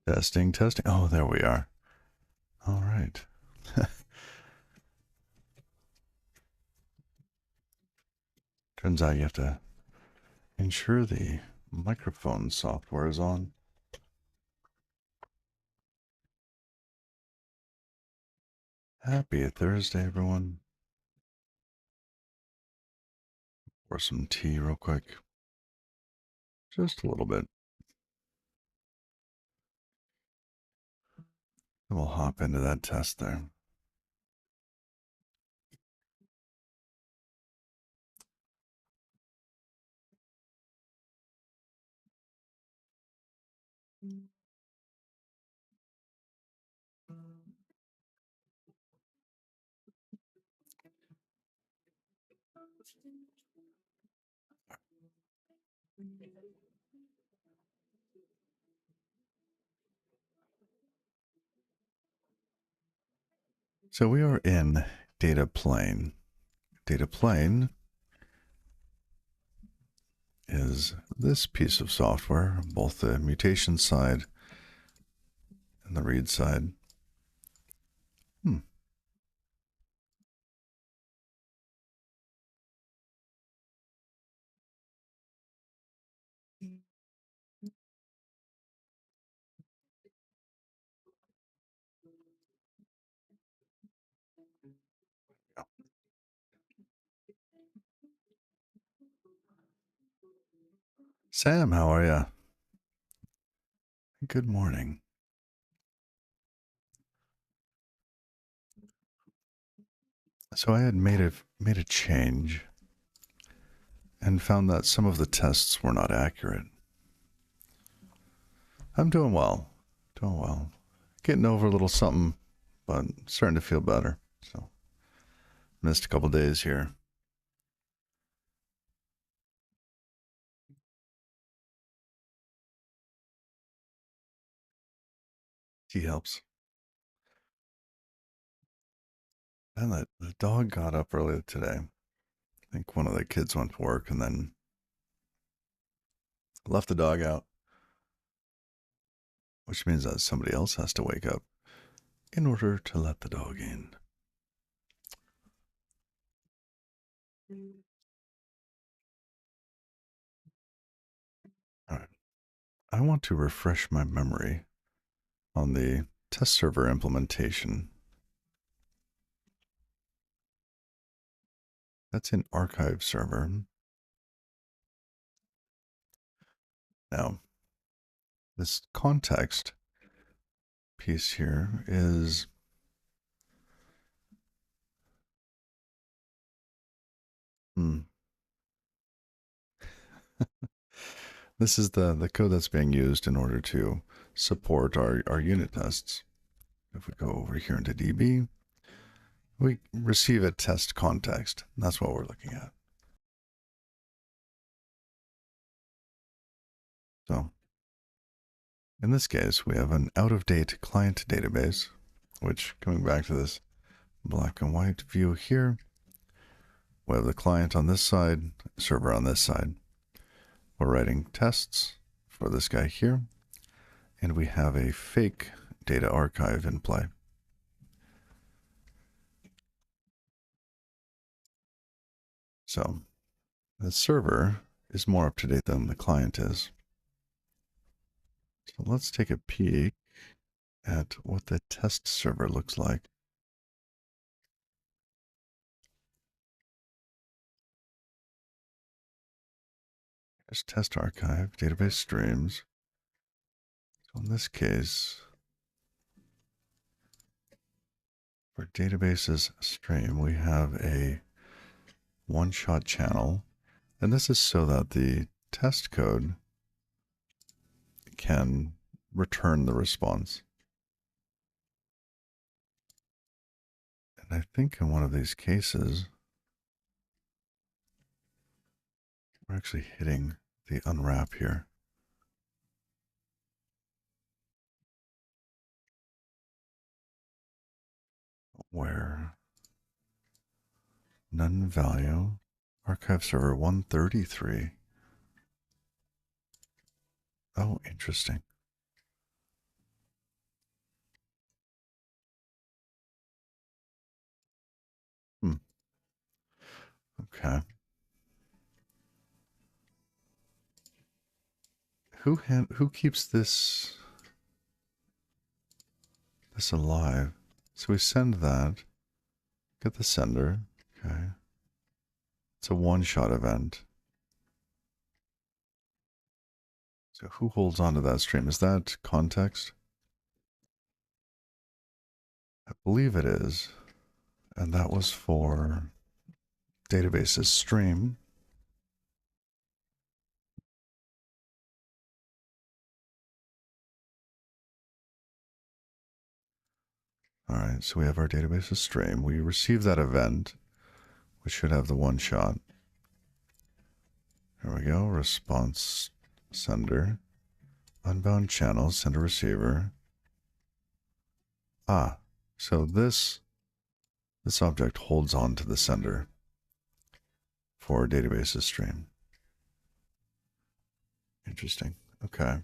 Testing, testing. Oh, there we are. All right. Turns out you have to ensure the microphone software is on. Happy Thursday, everyone. Pour some tea real quick. Just a little bit. Then we'll hop into that test there. So we are in data plane. Data plane is this piece of software, both the mutation side and the read side. Sam, how are you? Good morning. So I had made a change and found that some of the tests were not accurate. I'm doing well. Doing well. Getting over a little something, but starting to feel better. So missed a couple days here. Tea helps. And the dog got up early today. I think one of the kids went to work and then left the dog out, which means that somebody else has to wake up in order to let the dog in. All right. I want to refresh my memory on the test server implementation. That's in archive server. Now, this context piece here is this is the code that's being used in order to support our unit tests. If we go over here into DB, we receive a test context. That's what we're looking at. So in this case, we have an out-of-date client database, which, coming back to this black and white view here, we have the client on this side, server on this side. We're writing tests for this guy here, and we have a fake data archive in play. So the server is more up to date than the client is. So let's take a peek at what the test server looks like. There's test archive, database streams. So in this case, for databases stream, we have a one-shot channel. And this is so that the test code can return the response. And I think in one of these cases, we're actually hitting the unwrap here. Where none value, archive server 133. Oh, interesting. Okay. Who keeps this alive? So we send that. Get the sender. Okay. It's a one-shot event. So who holds onto that stream? Is that context? I believe it is. And that was for databases stream. All right, so we have our databases stream. We receive that event, which should have the one shot. Here we go. Response sender. Unbound channel, sender receiver. Ah, so this object holds on to the sender for databases stream. Interesting. Okay.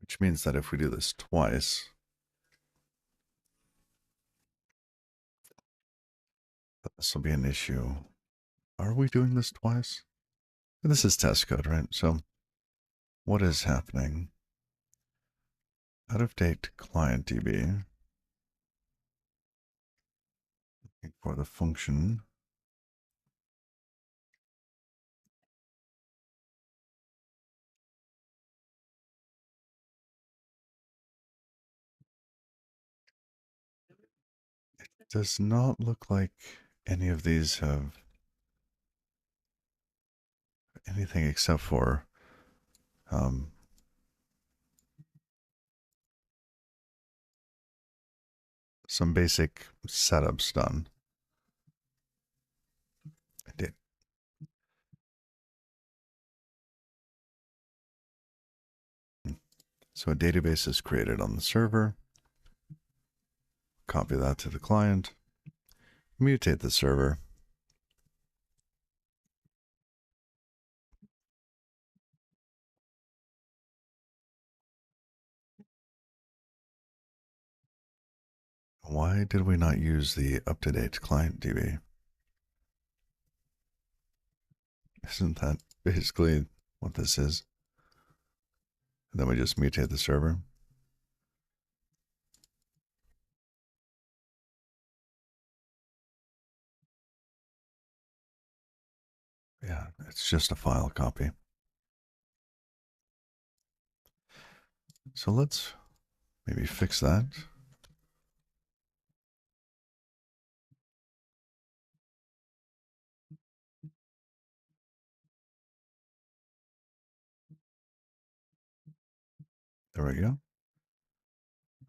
Which means that if we do this twice, this will be an issue. Are we doing this twice? This is test code, right? So what is happening? Out of date client DB for the function. It does not look like any of these have anything except for some basic setups done. I did. So a database is created on the server. Copy that to the client. Mutate the server. Why did we not use the up-to-date client DB? Isn't that basically what this is? And then we just mutate the server. Yeah, it's just a file copy. So let's maybe fix that. There we go.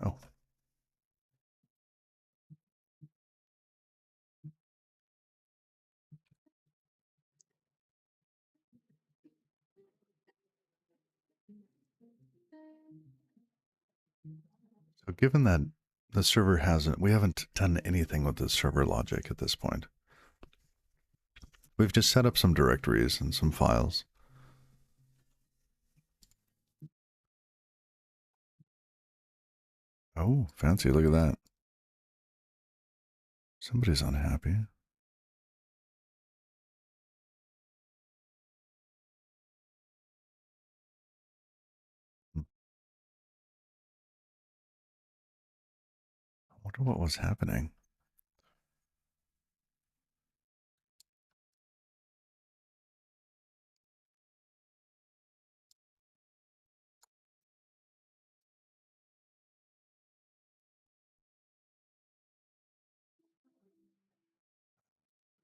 Oh. So given that the server we haven't done anything with the server logic at this point. We've just set up some directories and some files. Oh, fancy. Look at that. Somebody's unhappy. I wonder what was happening.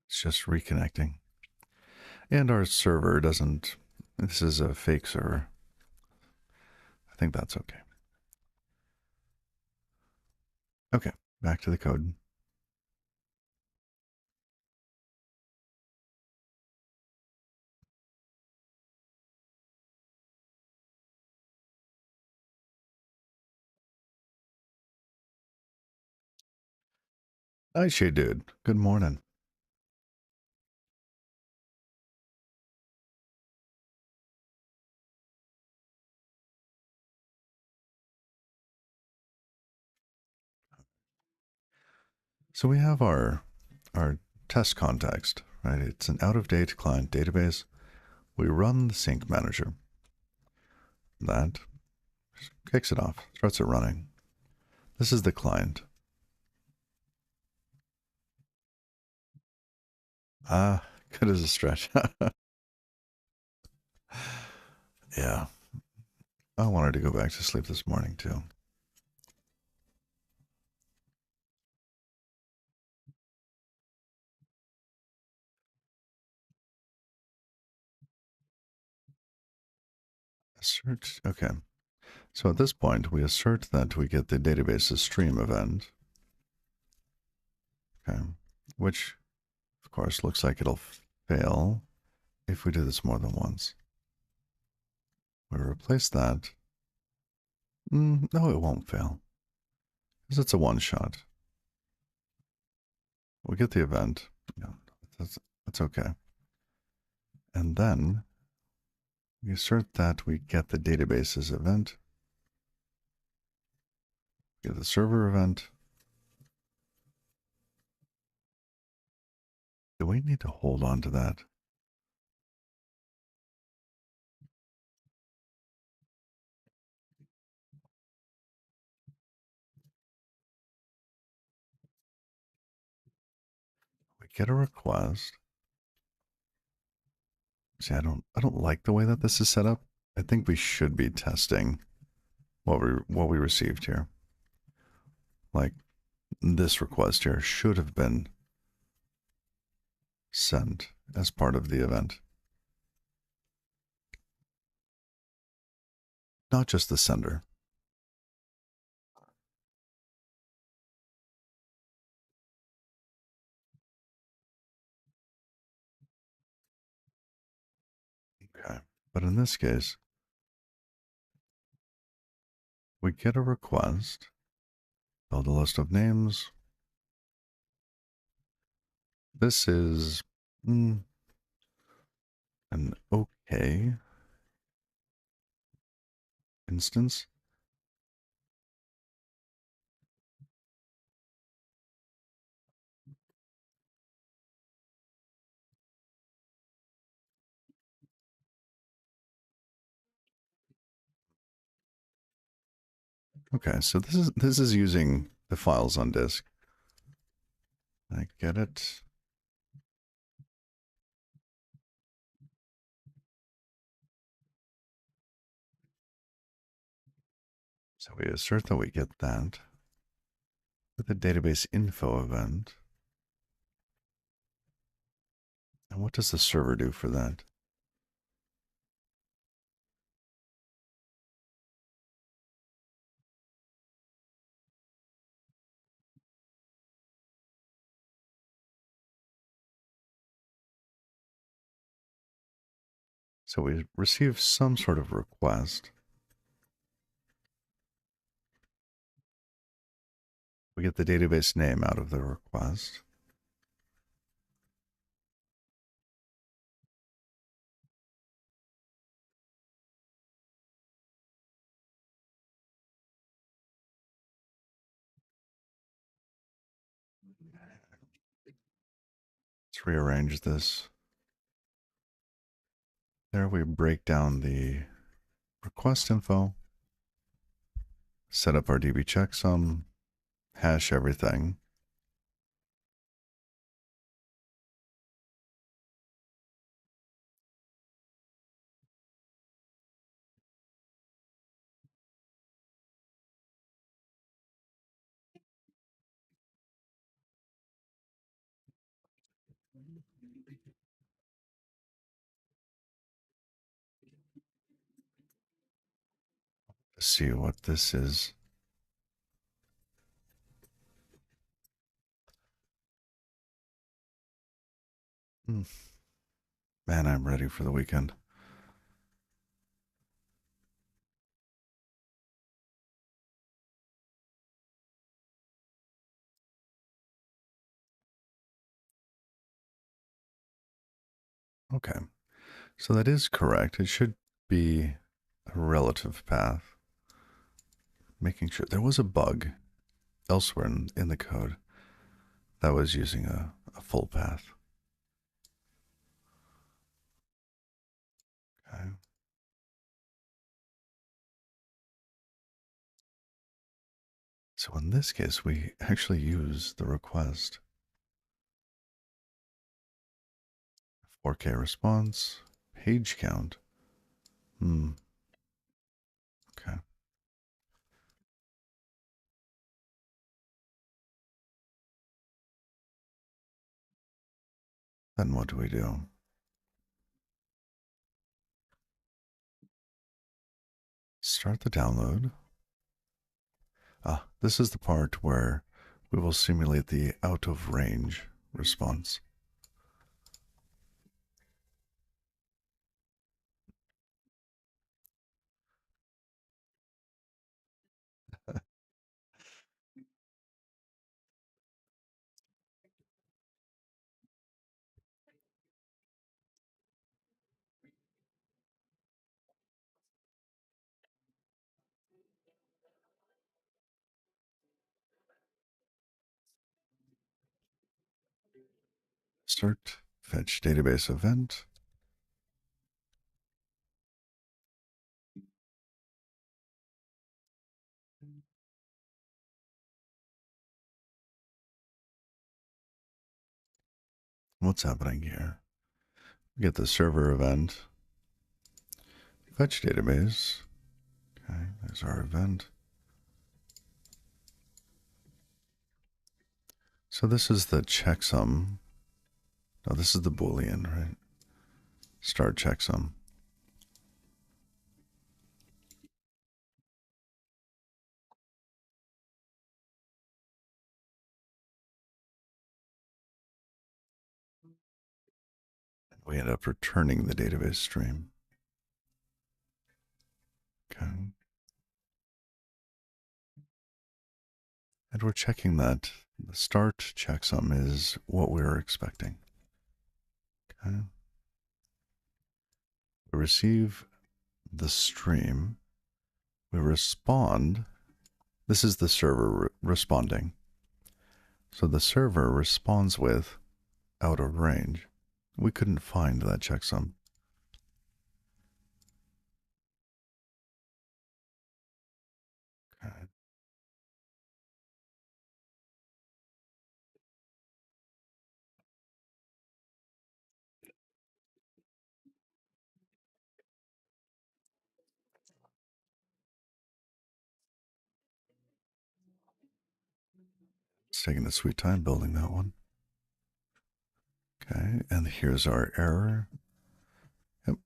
It's just reconnecting. And our server doesn't, this is a fake server. I think that's okay. Okay, back to the code. Hi, Shay Dude. Good morning. So we have our test context, right? It's an out-of-date client database. We run the sync manager. That kicks it off, starts it running. This is the client. Good as a stretch. Yeah. I wanted to go back to sleep this morning too. Assert. Okay. So at this point, we assert that we get the database's stream event. Okay. Which, of course, looks like it'll fail if we do this more than once. We replace that. No, it won't fail. Because it's a one-shot. We get the event. Yeah, that's okay. And then we assert that we get the database's event. We get the server event. Do we need to hold on to that? We get a request. See, I don't like the way that this is set up. I think we should be testing what we received here. Like this request here should have been sent as part of the event. Not just the sender. Okay. But in this case, we get a request, build a list of names. This is an okay instance. Okay, so this is using the files on disk. I get it. So we assert that we get that with the database info event. And what does the server do for that? So we receive some sort of request. We get the database name out of the request. Let's rearrange this. There we break down the request info, set up our DB checksum, hash everything. Let's see what this is. Man, I'm ready for the weekend. Okay, so that is correct. It should be a relative path. Making sure there was a bug elsewhere in the code. That was using a full path. Okay. So in this case, we actually use the request. 4K response, page count. Okay. Then what do we do? Start the download. This is the part where we will simulate the out of range response. Start fetch database event. What's happening here? We get the server event, fetch database. Okay, there's our event. So this is the checksum. No, this is the Boolean, right? Start checksum. And we end up returning the database stream. Okay. And we're checking that the start checksum is what we were expecting. Okay. We receive the stream. We respond. This is the server responding. So the server responds with out of range. We couldn't find that checksum. Okay. It's taking a sweet time building that one. Okay, and here's our error. Yep.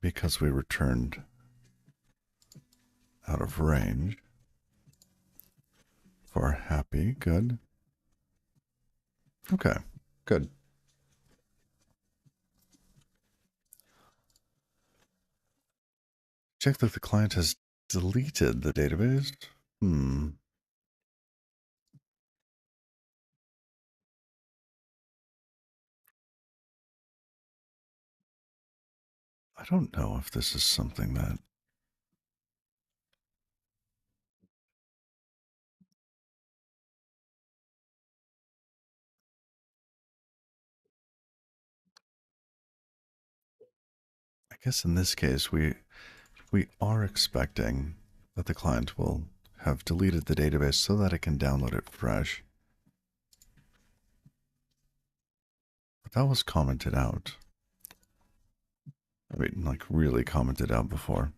Because we returned out of range for happy. Good. Okay, good. Check that the client has deleted the database. I don't know if this is something that I guess in this case we are expecting that the client will have deleted the database so that it can download it fresh. But that was commented out. I mean, like really commented out before.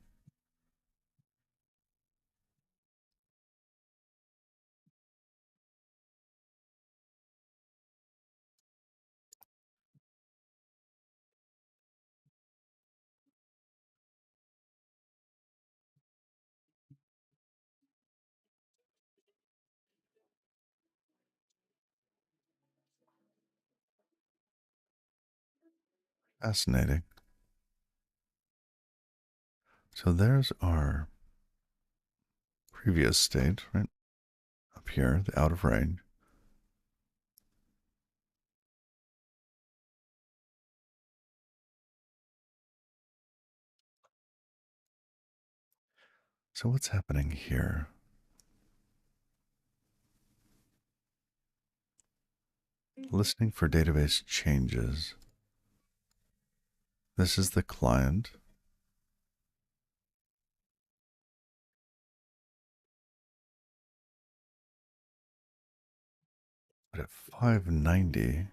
Fascinating. So there's our previous state, right? Up here, the out of range. So what's happening here? Listening for database changes. This is the client. But at 590,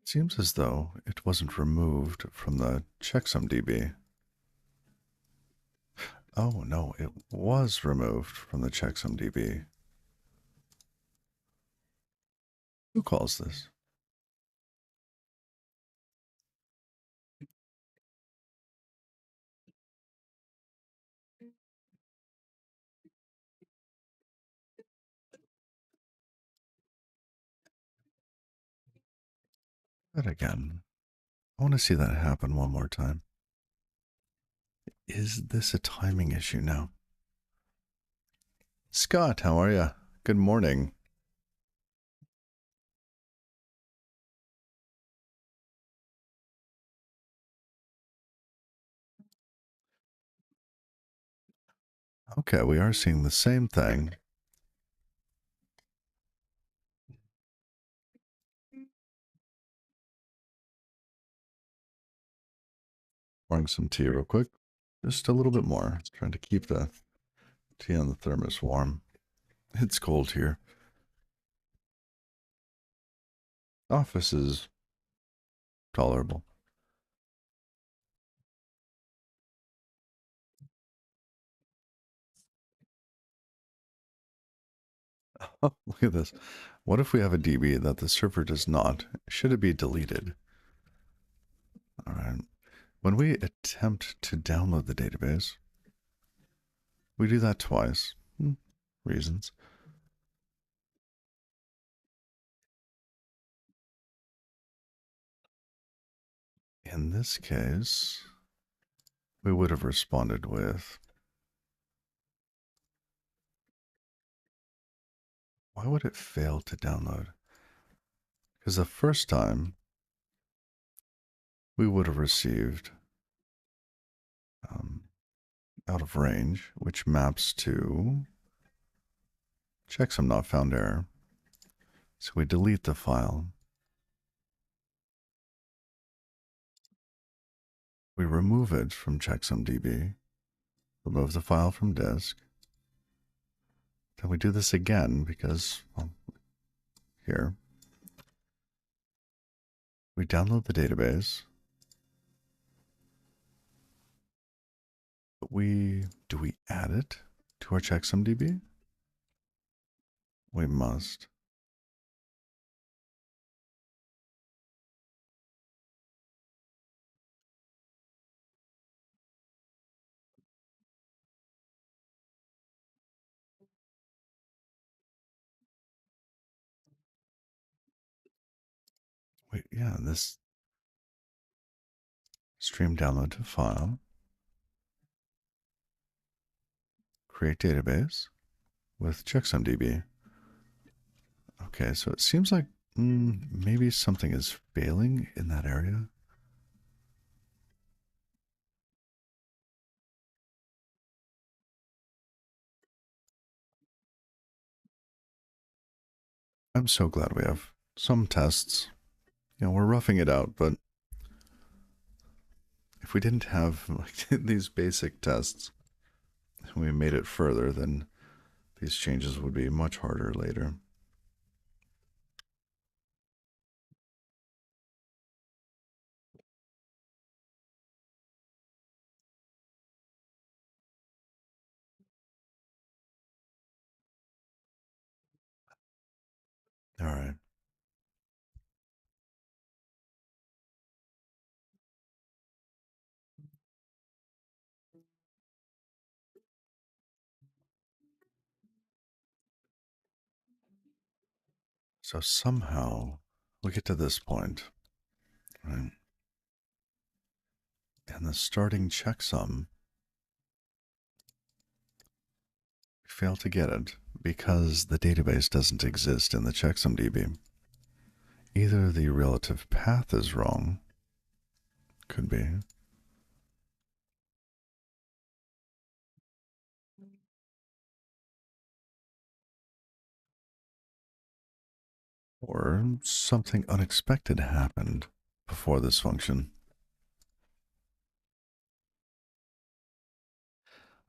it seems as though it wasn't removed from the checksum DB. Oh no, it was removed from the checksum DB. Who calls this? That again. I want to see that happen one more time. Is this a timing issue now? Scott, how are you? Good morning. Okay, we are seeing the same thing. Pouring some tea real quick. Just a little bit more. Trying to keep the tea on the thermos warm. It's cold here. Office is tolerable. Oh, look at this. What if we have a DB that the server does not? Should it be deleted? All right. When we attempt to download the database, we do that twice. Reasons. In this case, we would have responded with, why would it fail to download? Because the first time, we would have received out of range, which maps to checksum not found error. So we delete the file. We remove it from checksumdb, remove the file from disk. Then we do this again because, well, here, we download the database. But do we add it to our checksumdb? We must. Wait, yeah, this stream download to file, create database with checksumdb. Okay, so it seems like maybe something is failing in that area. I'm so glad we have some tests. You know, we're roughing it out, but if we didn't have like these basic tests, and we made it further, then these changes would be much harder later. All right. So somehow we get to this point, right? And the starting checksum, we fail to get it because the database doesn't exist in the checksum DB. Either the relative path is wrong, could be, or something unexpected happened before this function.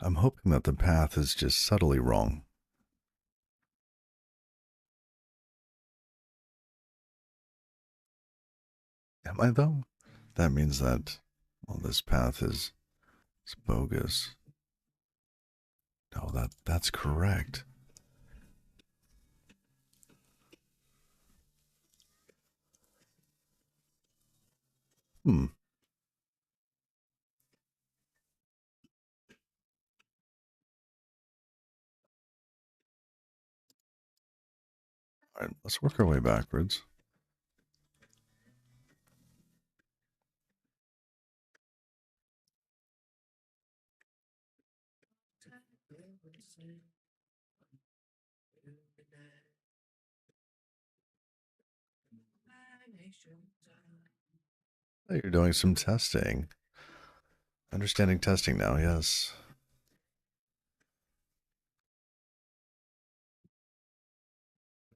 I'm hoping that the path is just subtly wrong. Am I though? That means that, well, this path is bogus. No, that's correct. Hmm. All right, let's work our way backwards. Oh, you're doing some testing. Understanding testing now, yes.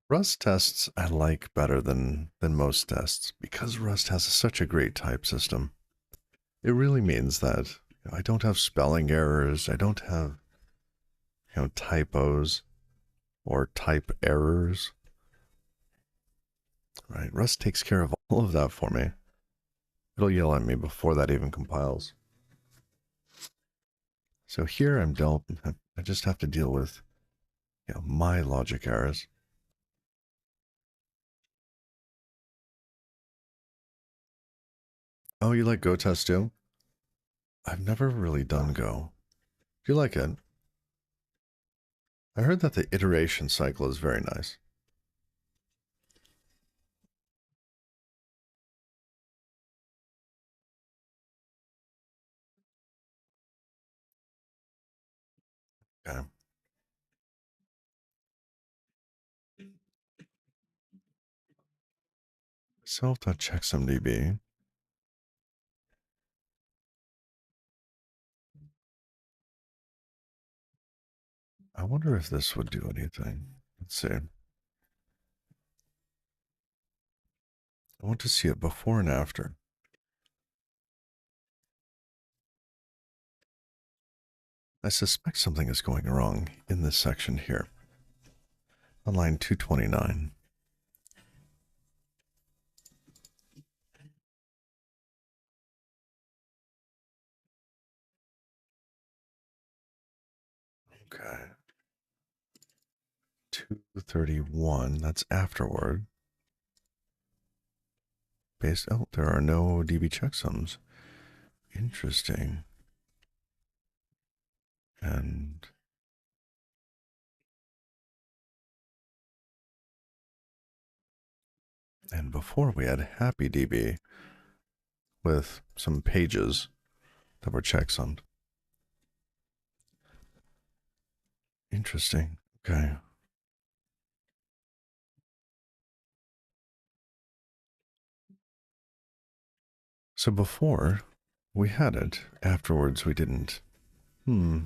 Rust tests I like better than most tests because Rust has such a great type system. It really means that I don't have spelling errors, I don't have typos or type errors. Right? Rust takes care of all of that for me. It'll yell at me before that even compiles. So here I just have to deal with my logic errors. Oh, you like Go test too? I've never really done Go. Do you like it? I heard that the iteration cycle is very nice. Okay. Self.checksumdb. I wonder if this would do anything. Let's see. I want to see it before and after. I suspect something is going wrong in this section here. On line 229. Okay. 231. That's afterward. Oh, there are no DB checksums. Interesting. And before we had happy DB with some pages that were checksummed. Interesting. Okay. So before we had it, afterwards we didn't. Hmm.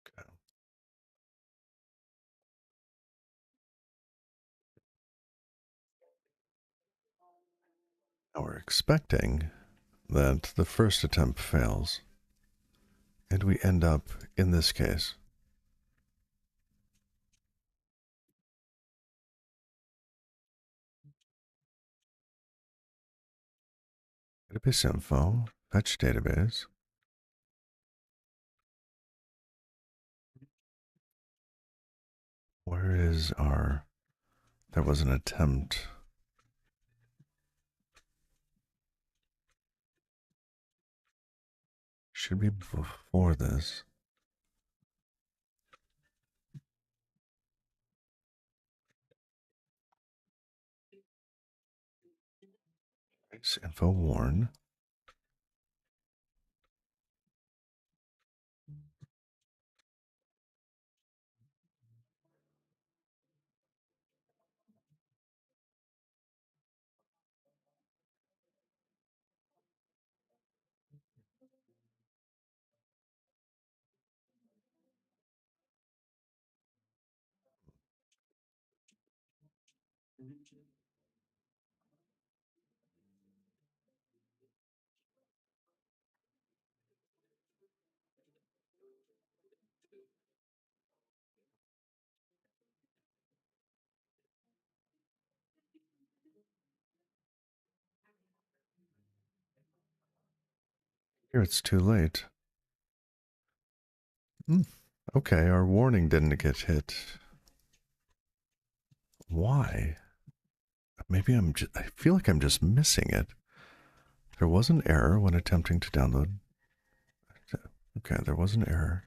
Okay. Now we're expecting that the first attempt fails, and we end up in this case. Database info, fetch database. Where is our. There was an attempt. should be before this. Info warn. Here it's too late. Okay, our warning didn't get hit. Why? Maybe I feel like I'm just missing it. There was an error when attempting to download. Okay, there was an error.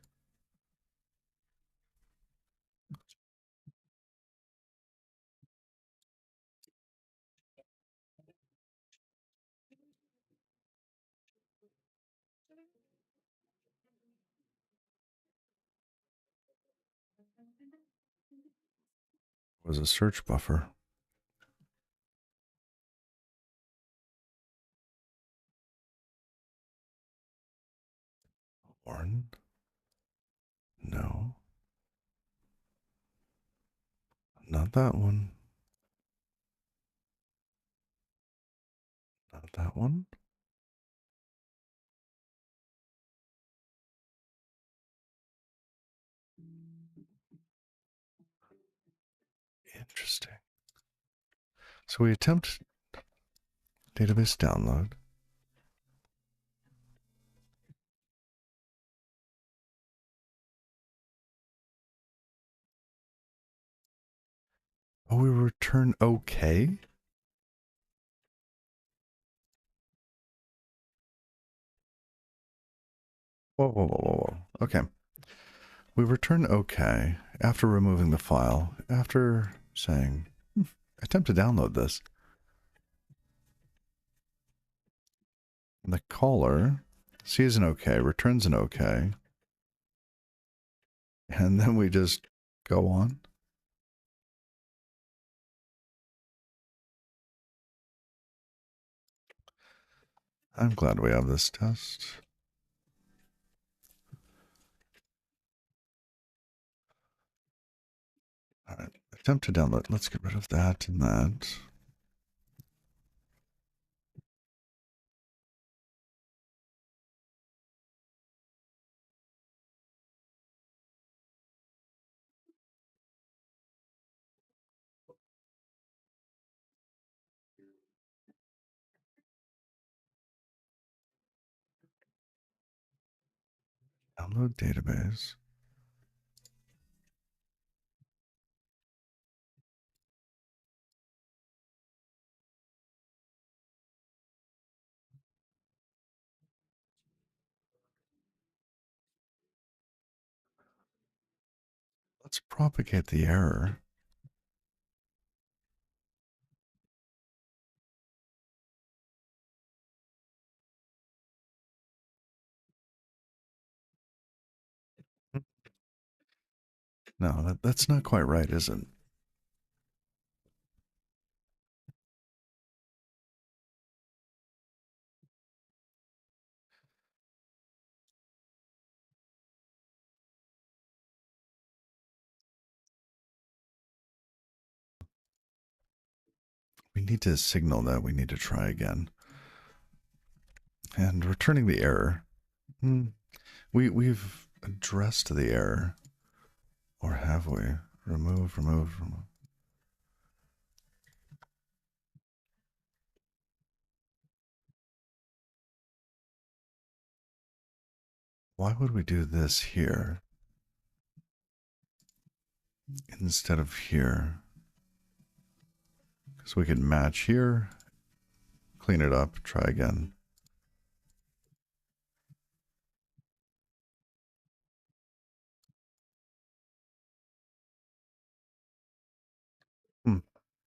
It was a search buffer. Warn? No. Not that one. Not that one. Interesting. So we attempt database download. Oh, we return okay? Whoa, whoa, whoa, whoa, whoa. Okay. We return okay after removing the file, after saying, attempt to download this. And the caller sees an okay, returns an okay, and then we just go on. I'm glad we have this test. All right, attempt to download. Let's get rid of that and that. Download database. Let's propagate the error. No, that's not quite right, is it? We need to signal that we need to try again. And returning the error. We've addressed the error. Or have we? Remove. Why would we do this here instead of here? Because we could match here, clean it up, try again.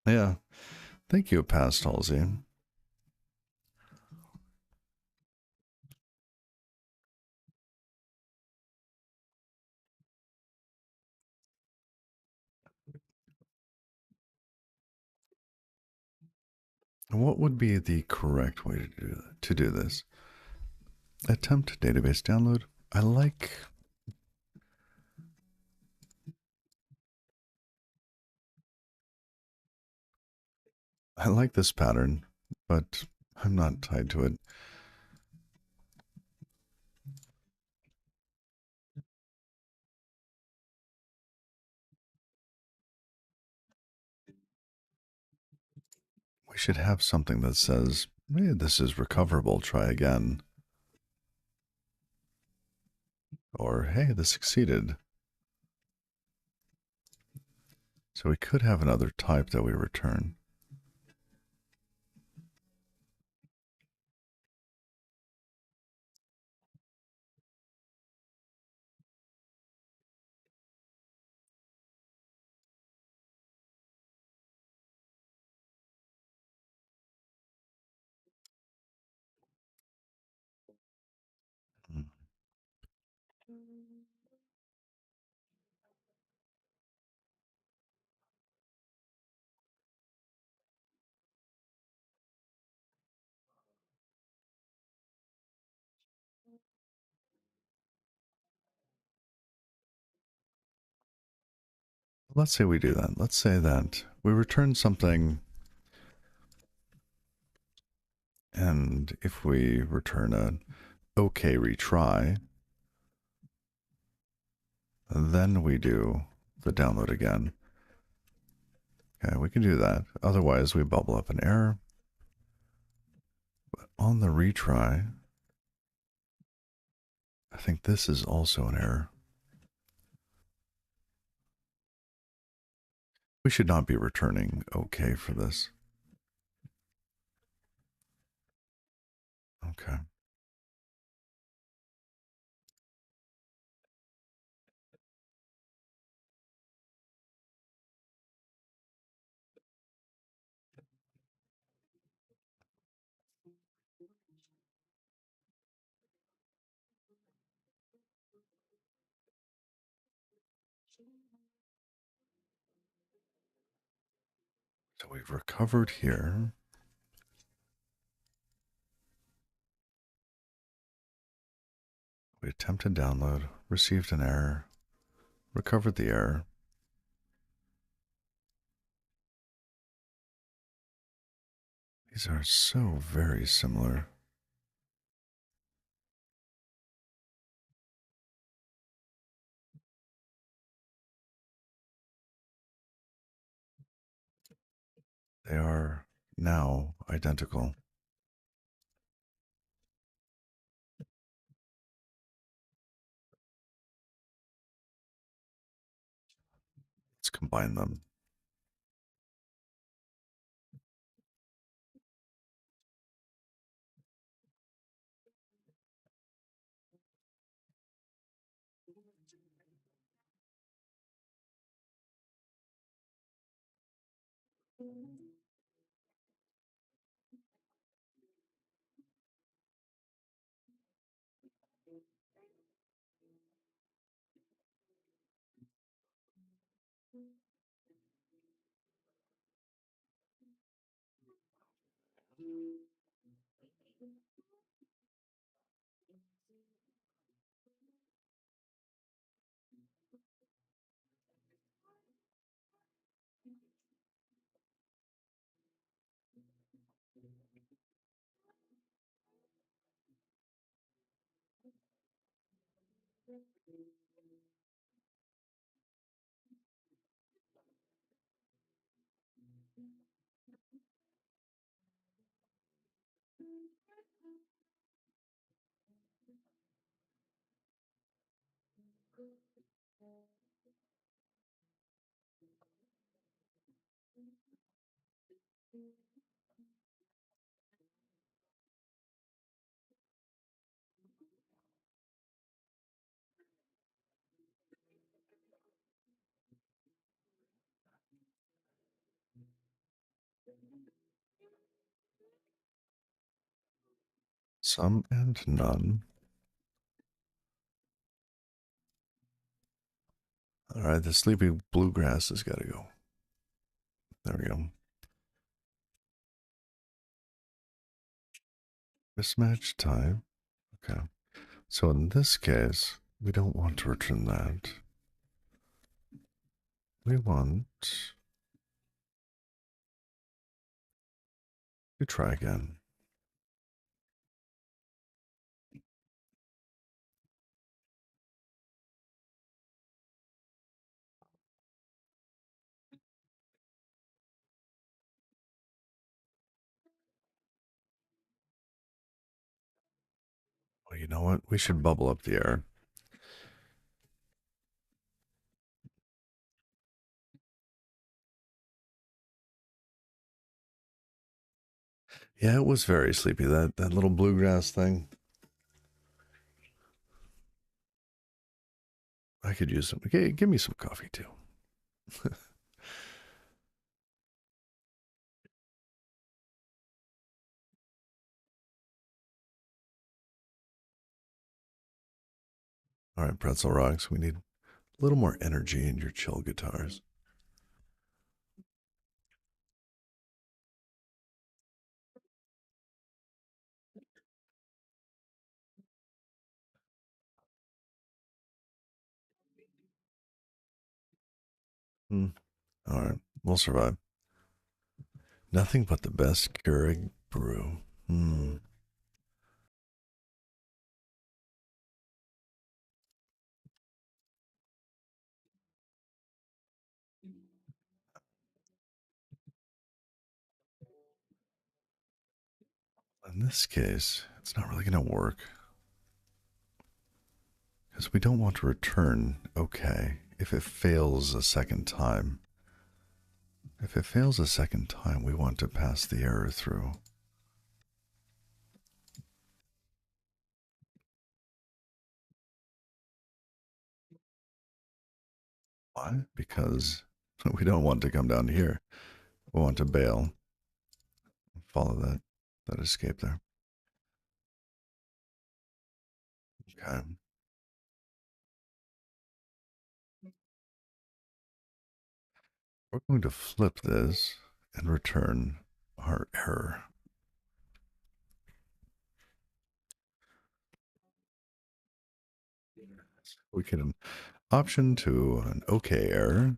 Yeah. Thank you, Past Halsey. What would be the correct way to do this? Attempt database download. I like this pattern, but I'm not tied to it. We should have something that says, hey, this is recoverable, try again. Or, hey, this succeeded. So we could have another type that we return. Hmm. Let's say we do that. Let's say that we return something, and if we return a OK retry, then we do the download again. Okay, we can do that. Otherwise, we bubble up an error. But on the retry, I think this is also an error. We should not be returning OK for this. Okay. So we've recovered here. We attempted download, received an error, recovered the error. These are so very similar. They are now identical. Let's combine them. Some and none. All right, the sleepy bluegrass has got to go. There we go. Mismatch type. Okay. So in this case, we don't want to return that. We want to try again. Well, you know what? We should bubble up the error. Yeah, it was very sleepy. That little bluegrass thing. I could use some. Okay, give me some coffee too. All right, pretzel rocks. We need a little more energy in your chill guitars. Hmm. All right, we'll survive. Nothing but the best Keurig brew. Hmm. In this case, it's not really going to work because we don't want to return okay if it fails a second time. If it fails a second time, we want to pass the error through. Why? Because we don't want to come down here. We want to bail. Follow that escape there. Okay. We're going to flip this and return our error. We get an option to an okay error.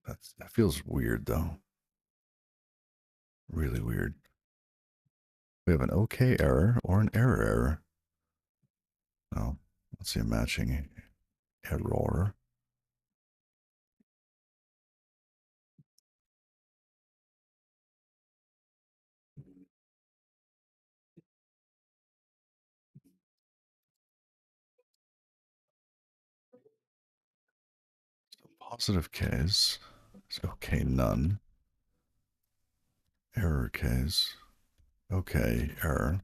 That feels weird though. Really weird. We have an okay error or an error. Oh, let's see a matching error. So positive case is okay, none. Error case, okay, error.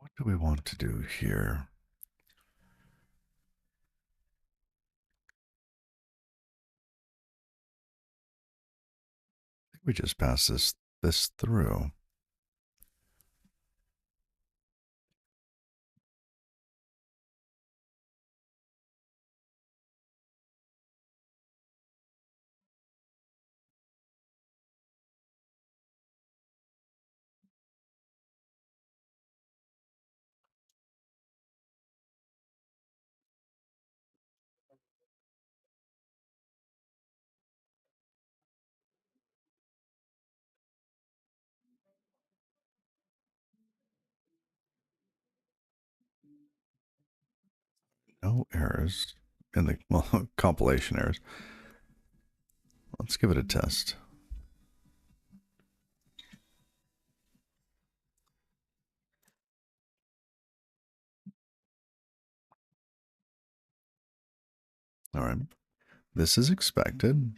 What do we want to do here? We just pass this through. No errors in the, well, compilation errors. Let's give it a test. All right. This is expected.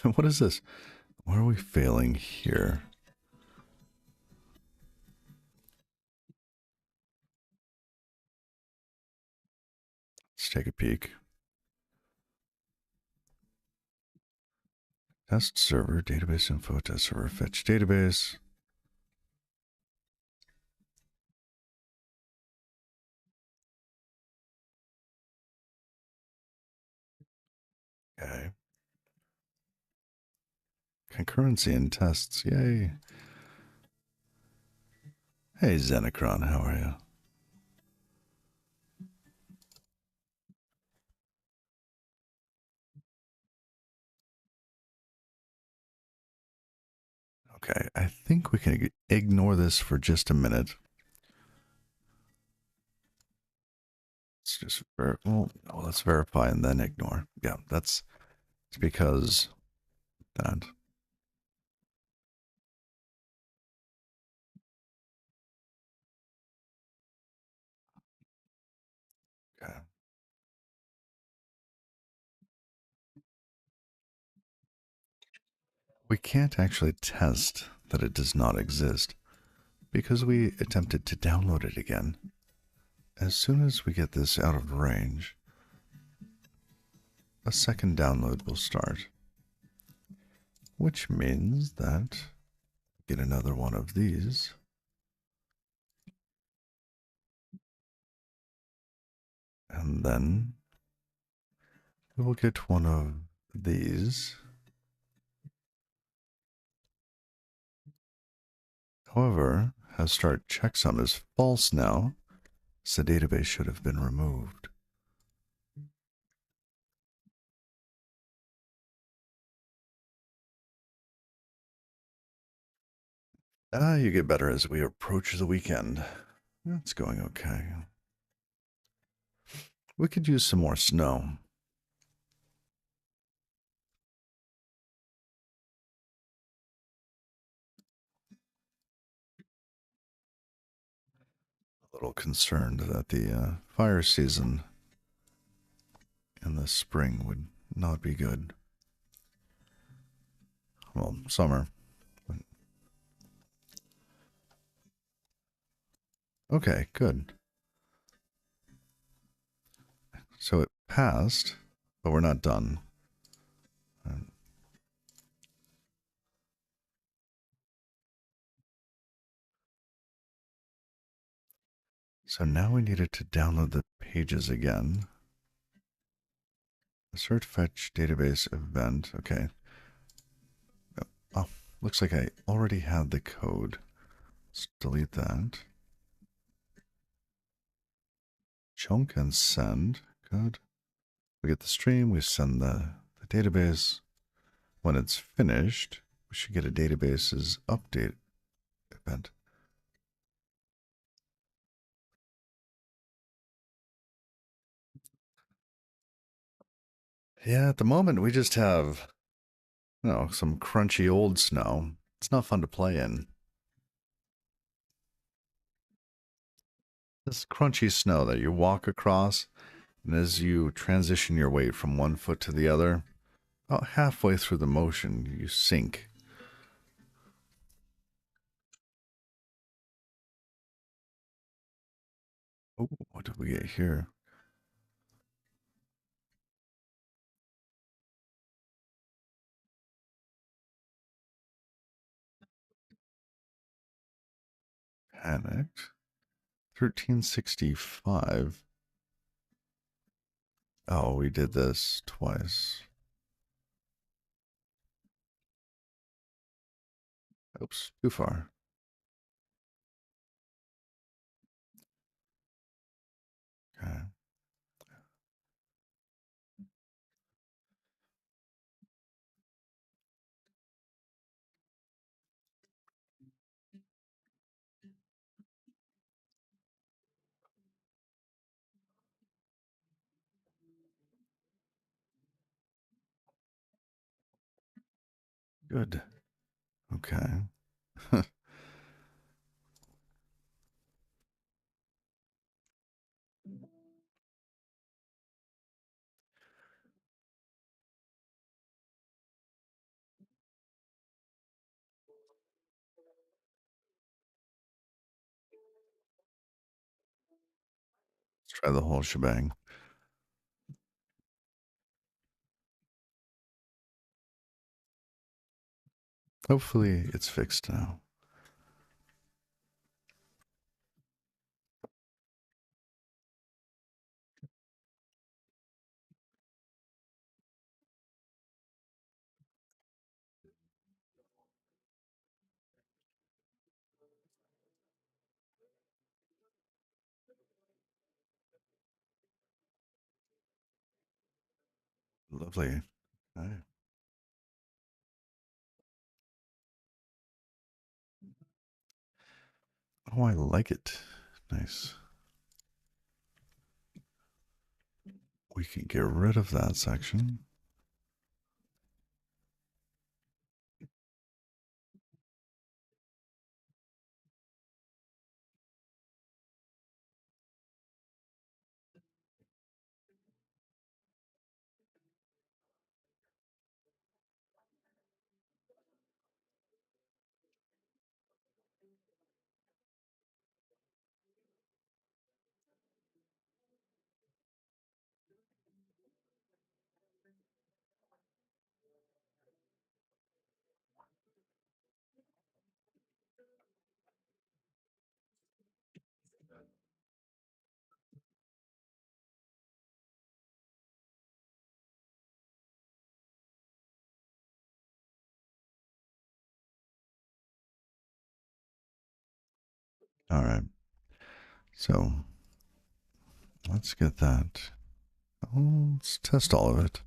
What is this? Where are we failing here? Let's take a peek. Test server, database info, test server, fetch database. Okay. Concurrency in tests. Yay. Hey, Xenocron, how are you? Okay, I think we can ignore this for just a minute. Let's just, well, let's verify and then ignore. Yeah, it's because that. Okay. We can't actually test that it does not exist because we attempted to download it again. As soon as we get this out of range, a second download will start, which means that get another one of these. And then we will get one of these. However, has start checksum is false now, so the database should have been removed. You get better as we approach the weekend. It's going okay. We could use some more snow. A little concerned that the fire season in the spring would not be good. Well, summer. But... Okay, good. So it passed, but we're not done. So now we needed to download the pages again. Assert fetch database event. Okay. Oh, looks like I already had the code. Let's delete that. Chunk and send. Good. We get the stream. We send the database. When it's finished, we should get a databases update event. Yeah, at the moment we just have, some crunchy old snow. It's not fun to play in. This crunchy snow that you walk across, and as you transition your weight from one foot to the other, about halfway through the motion, you sink. Oh, what did we get here? Panicked. 1365. Oh, we did this twice. Oops, too far. Okay. Good. Okay. Let's try the whole shebang. Hopefully it's fixed now. Lovely. Okay. Oh, I like it. Nice. We can get rid of that section. All right. So let's get that. Oh, let's test all of it.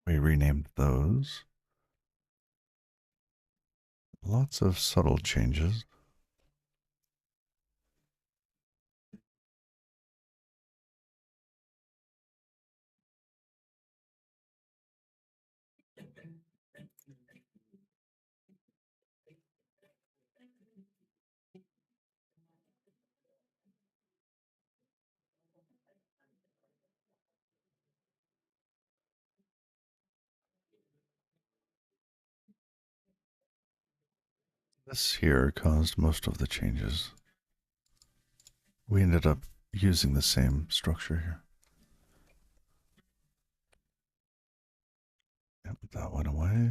We renamed those. Lots of subtle changes. This here caused most of the changes. We ended up using the same structure here. Yep, that went away.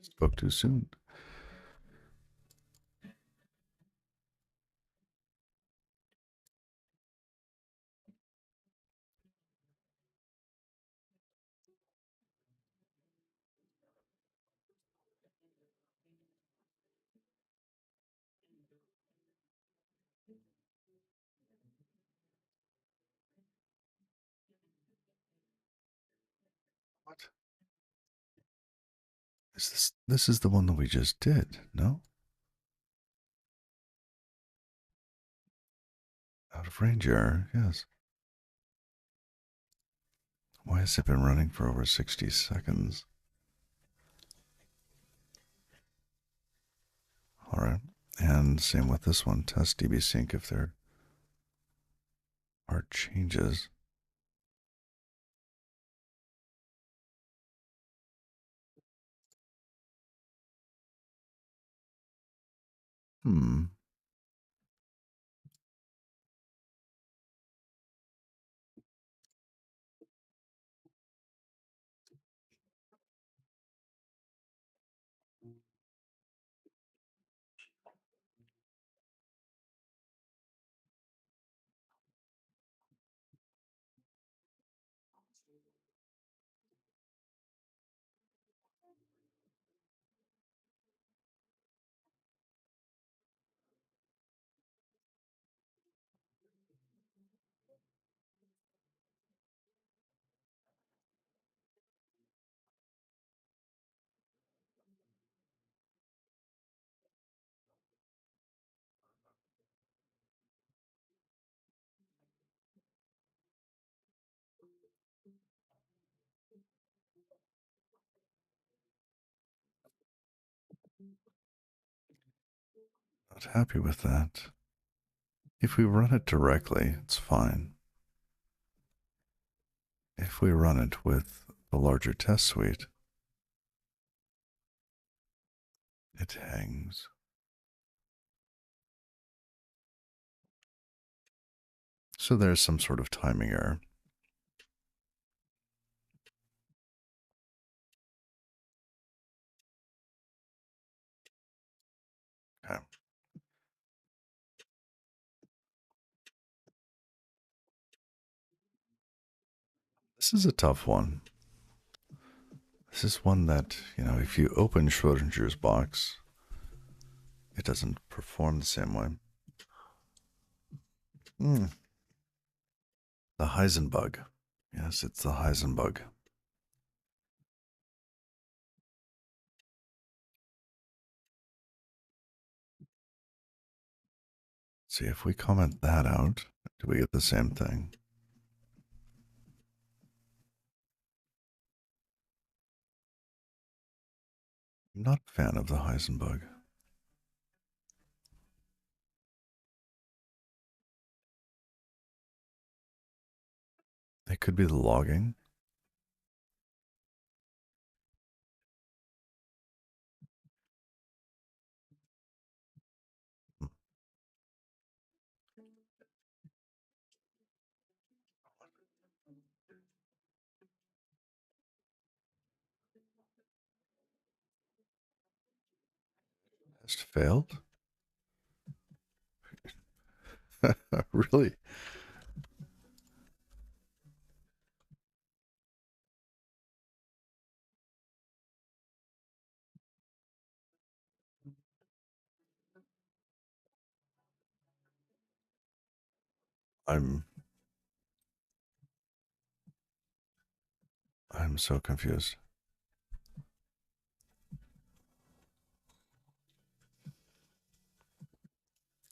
Spoke too soon. What? Is this is the one that we just did, no? Out of range error, yes. Why has it been running for over 60 seconds? All right. And same with this one. Test DB sync if there are changes. Hmm. Not happy with that. If we run it directly, it's fine. If we run it with the larger test suite, it hangs. So there's some sort of timing error. Okay. This is a tough one. This is one that, if you open Schrodinger's box, it doesn't perform the same way. The Heisenbug. Yes, it's the Heisenbug. See, if we comment that out, do we get the same thing? I'm not a fan of the Heisenbug. It could be the logging. Test failed? Really? I'm I'm so confused.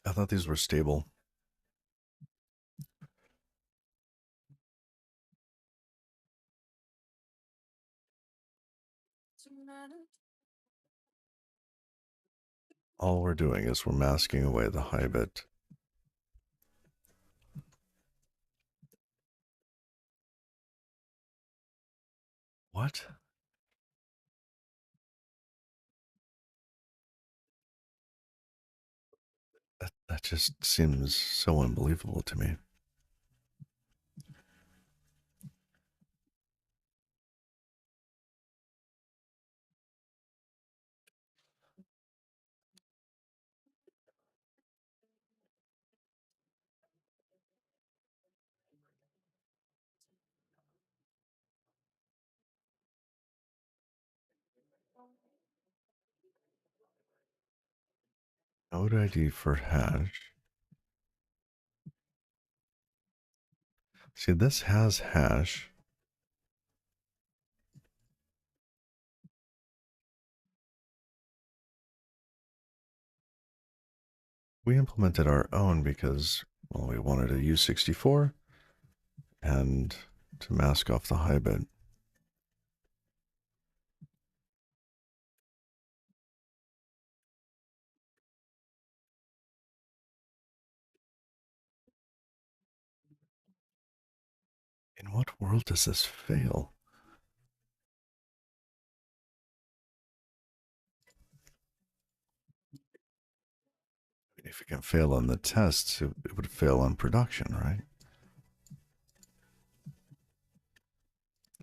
I thought these were stable. All we're doing is we're masking away the high bit. What? That just seems so unbelievable to me. Node ID for hash. See, this has hash. We implemented our own because, well, we wanted a U64 and to mask off the high bit. In what world does this fail? If it can fail on the tests, it would fail on production, right?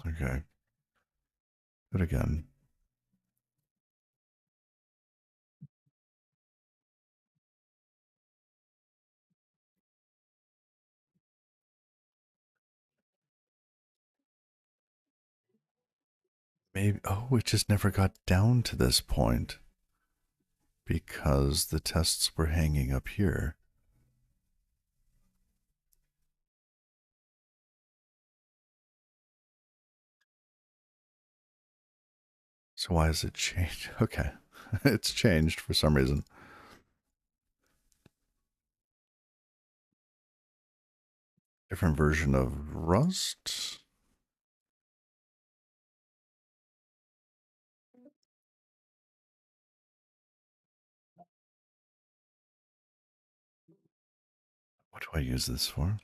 Okay. Do it again. Maybe, oh, it just never got down to this point because the tests were hanging up here. So why has it changed? Okay. It's changed for some reason. Different version of Rust. What do I use this for?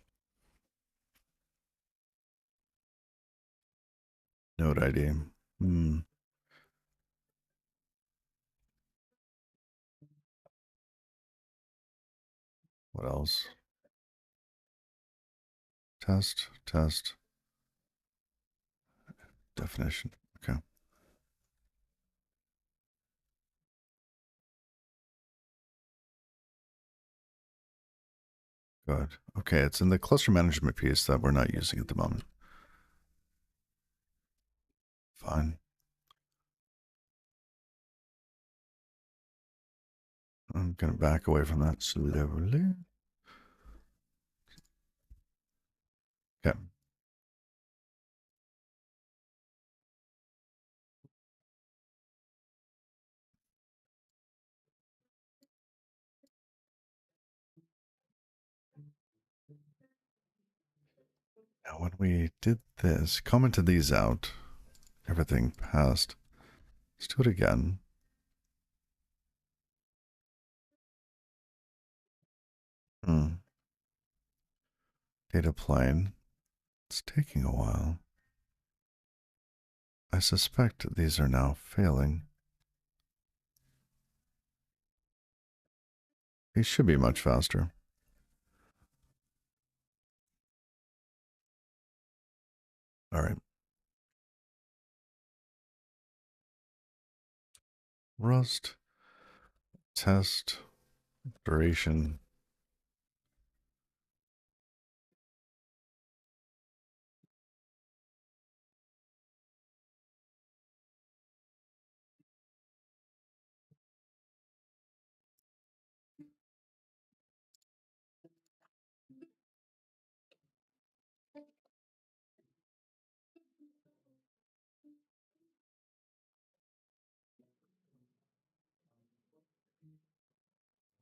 Node ID. Hmm. What else? Test, test, definition. Okay. Good. Okay, it's in the cluster management piece that we're not using at the moment. Fine. I'm going to back away from that slowly. Okay. Now, when we did this, commented these out, everything passed. Let's do it again. Hmm. Data plane. It's taking a while. I suspect these are now failing. These should be much faster. All right. Rust, test, duration.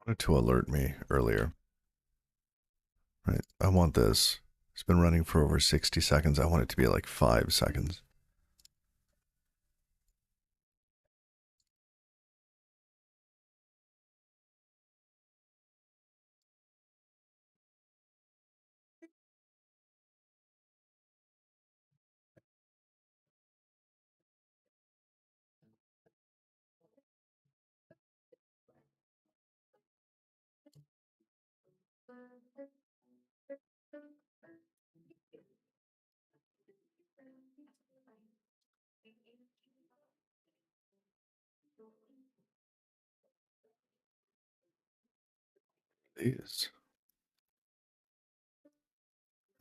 Wanted to alert me earlier. Right. I want this. It's been running for over 60 seconds. I want it to be like 5 seconds. These.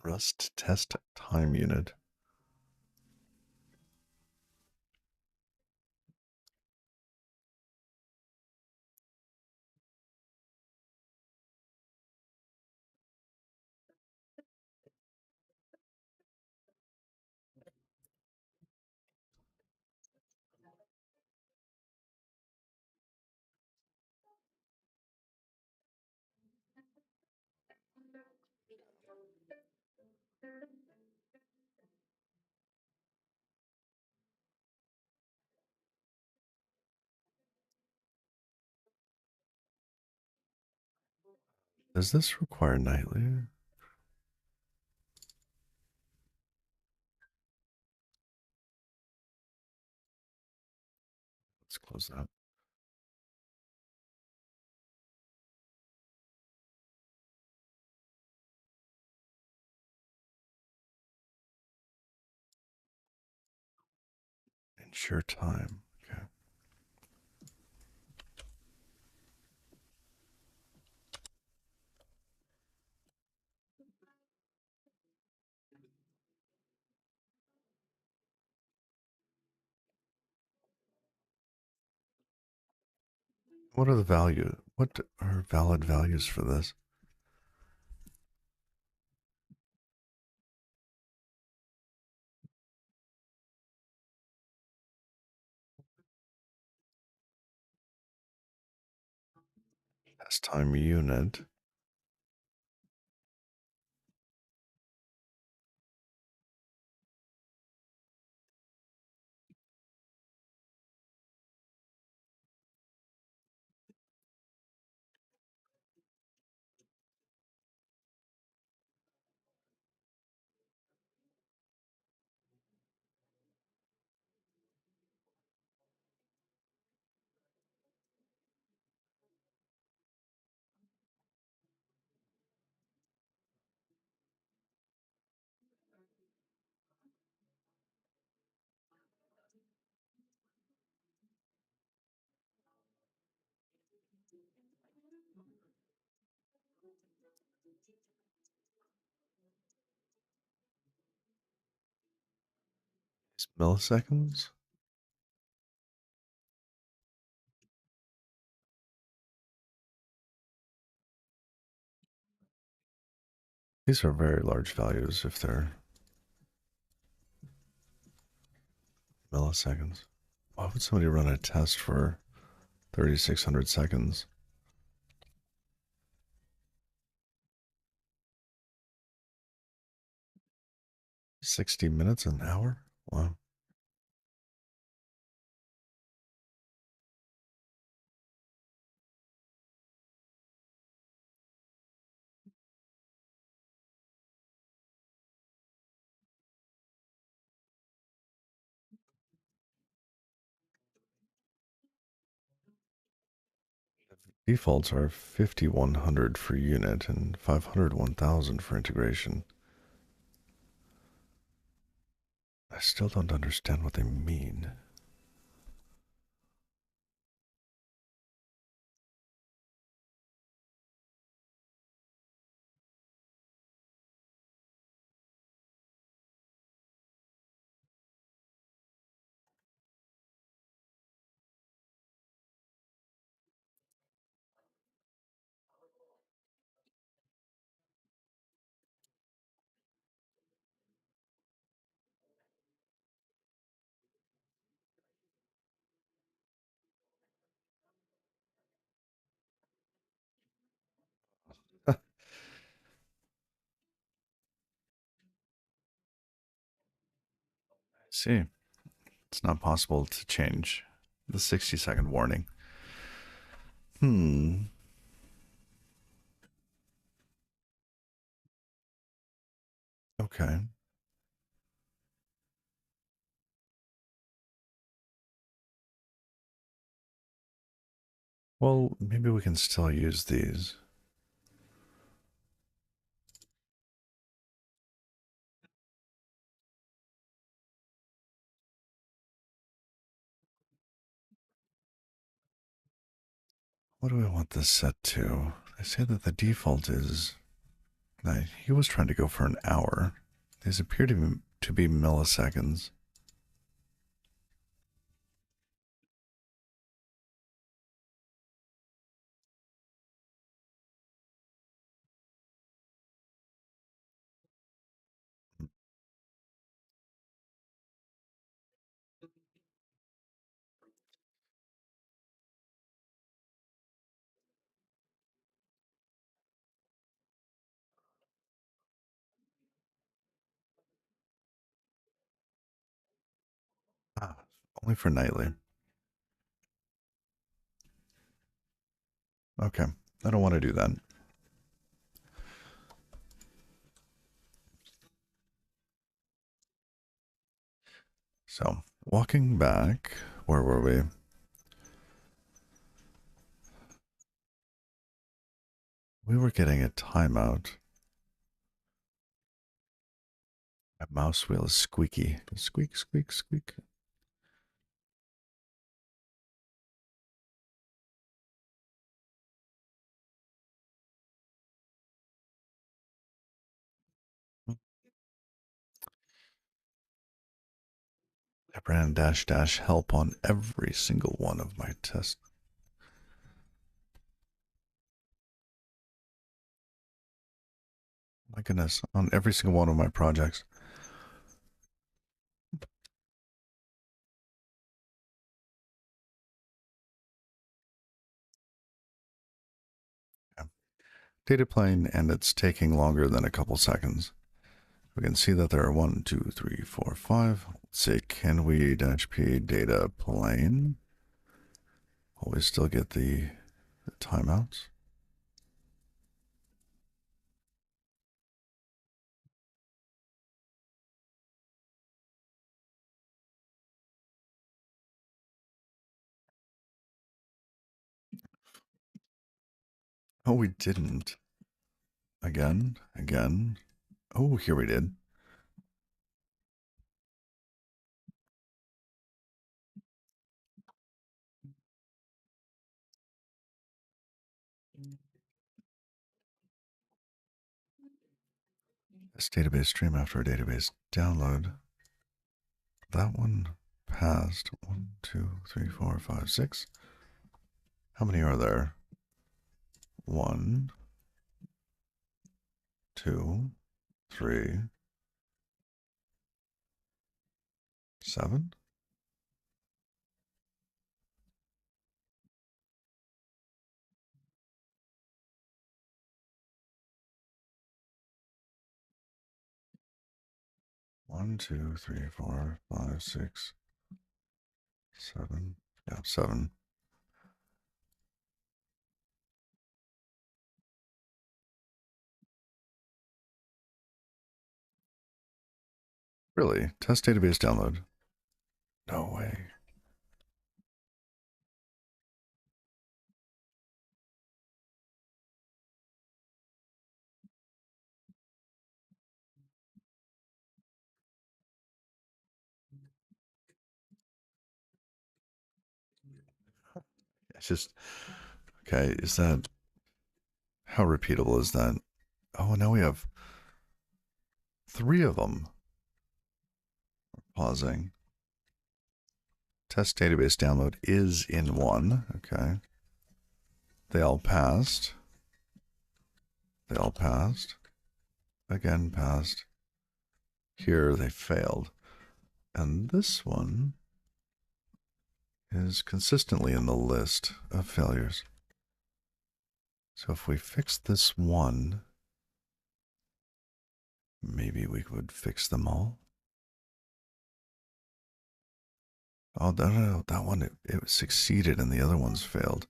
Rust test time unit. Does this require nightly? Let's close that. Ensure time. Okay. What are the values? What are valid values for this? Test time unit. Milliseconds? These are very large values if they're milliseconds. Why would somebody run a test for 3,600 seconds? 60 minutes an hour? Wow. Defaults are 5,100 for unit and 500, 1,000 for integration. I still don't understand what they mean. I see. It's not possible to change the 60-second warning. Okay. Well, maybe we can still use these. What do I want this set to? I say that the default is. He was trying to go for an hour. These appear to be milliseconds. Ah, only for nightly. Okay, I don't want to do that. So, walking back, where were we? We were getting a timeout. My mouse wheel is squeaky. Squeak, squeak, squeak. ran dash dash help on every single one of my tests. My goodness, on every single one of my projects. Yeah. Data plane, and it's taking longer than a couple seconds. We can see that there are 1, 2, 3, 4, 5. Let's say, can we dash p data plane? Will we still get the timeouts? Oh, we didn't. Again. Oh, here we did. This database stream after a database download. That one passed. 1, 2, 3, 4, 5, 6. How many are there? 1, 2, 3, 7. One, 2, 3, 4, 5, 6, 7. Yeah, 7. Really? Test database download? No way. It's just, okay, is that, how repeatable is that? Oh, now we have 3 of them. Pausing. Test database download is in 1. Okay. They all passed. They all passed. Again passed. Here they failed. And this one is consistently in the list of failures. So if we fix this one, maybe we would fix them all. Oh, no, that one, it succeeded and the other ones failed.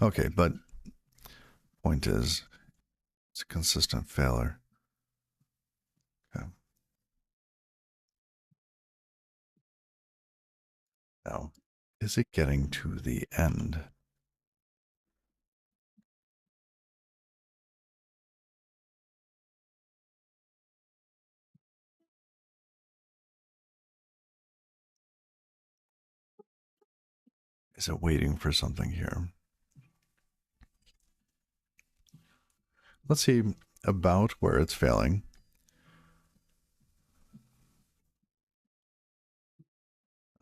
Okay, but point is, it's a consistent failure. Okay. Now, is it getting to the end? Is it waiting for something here? Let's see about where it's failing.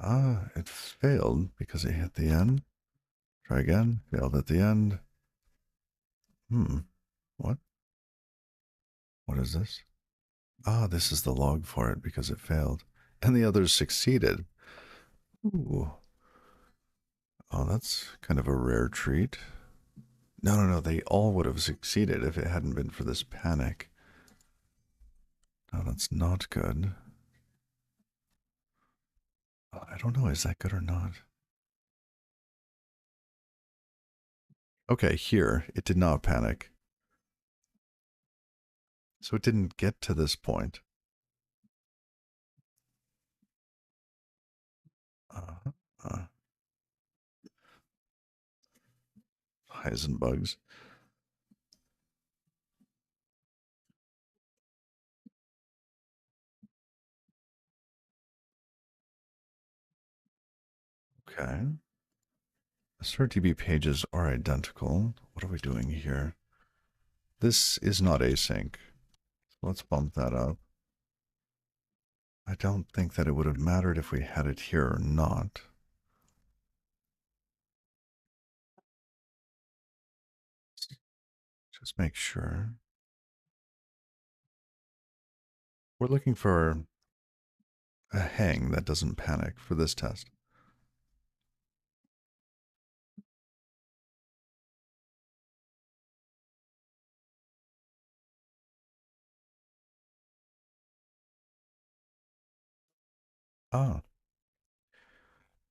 Ah, it failed because it hit the end. Try again. Failed at the end. What? What is this? Ah, this is the log for it because it failed. And the others succeeded. Ooh. Oh, that's kind of a rare treat. No. They all would have succeeded if it hadn't been for this panic. No, that's not good. I don't know. Is that good or not? Okay, here, it did not panic. So it didn't get to this point. Heisenbugs. Okay. SRDB pages are identical. What are we doing here? This is not async. Let's bump that up. I don't think that it would have mattered if we had it here or not. Just make sure. We're looking for a hang that doesn't panic for this test. Ah,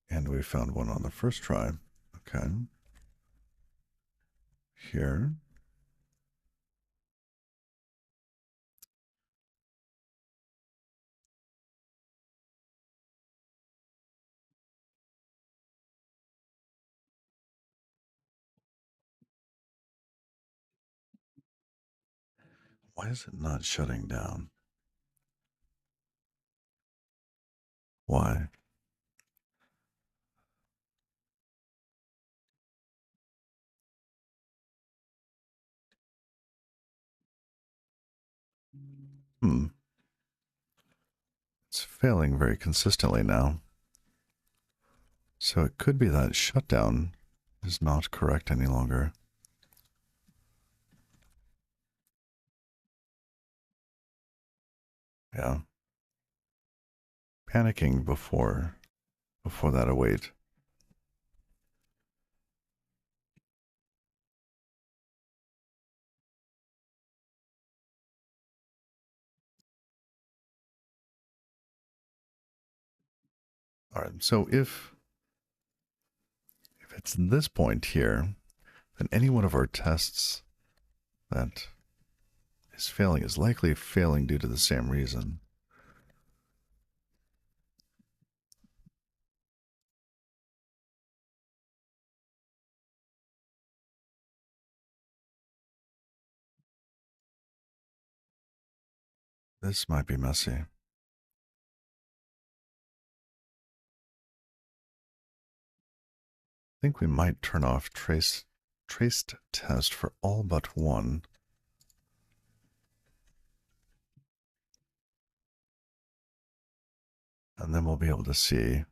and we found one on the first try. Okay. Here. Why is it not shutting down? Why? Hmm. It's failing very consistently now. So it could be that shutdown is not correct any longer. Yeah. Panicking before that await. All right. So if it's this point here, then any one of our tests that is failing is likely failing due to the same reason. This might be messy. I think we might turn off traced test for all but one. And then we'll be able to see,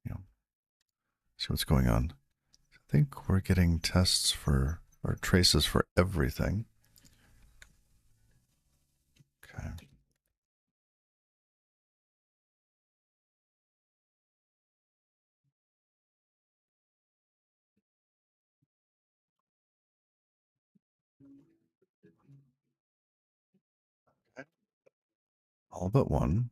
see what's going on. I think we're getting tests for, or traces for everything. Okay. All but one.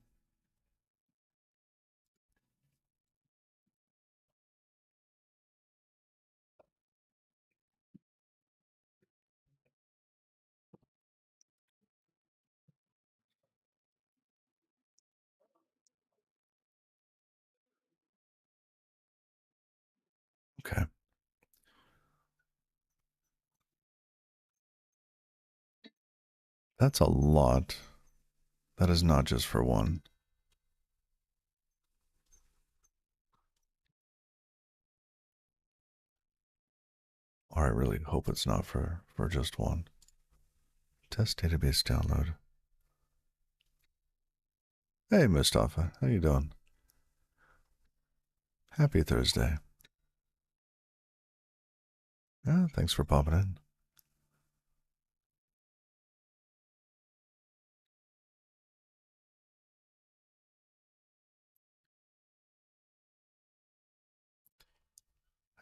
Okay. That's a lot. That is not just for one. Or I really hope it's not for just one. Test database download. Hey, Mustafa. How you doing? Happy Thursday. Yeah, thanks for popping in.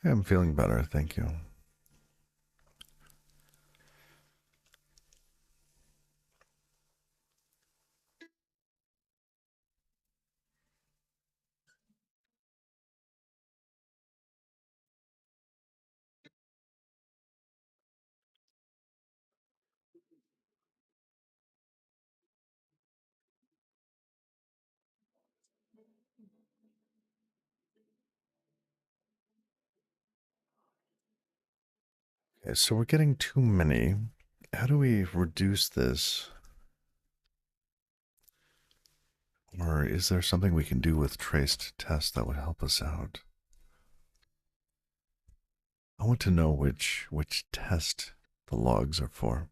Hey, I'm feeling better. Thank you. Okay, so we're getting too many. How do we reduce this? Or is there something we can do with traced tests that would help us out? I want to know which test the logs are for.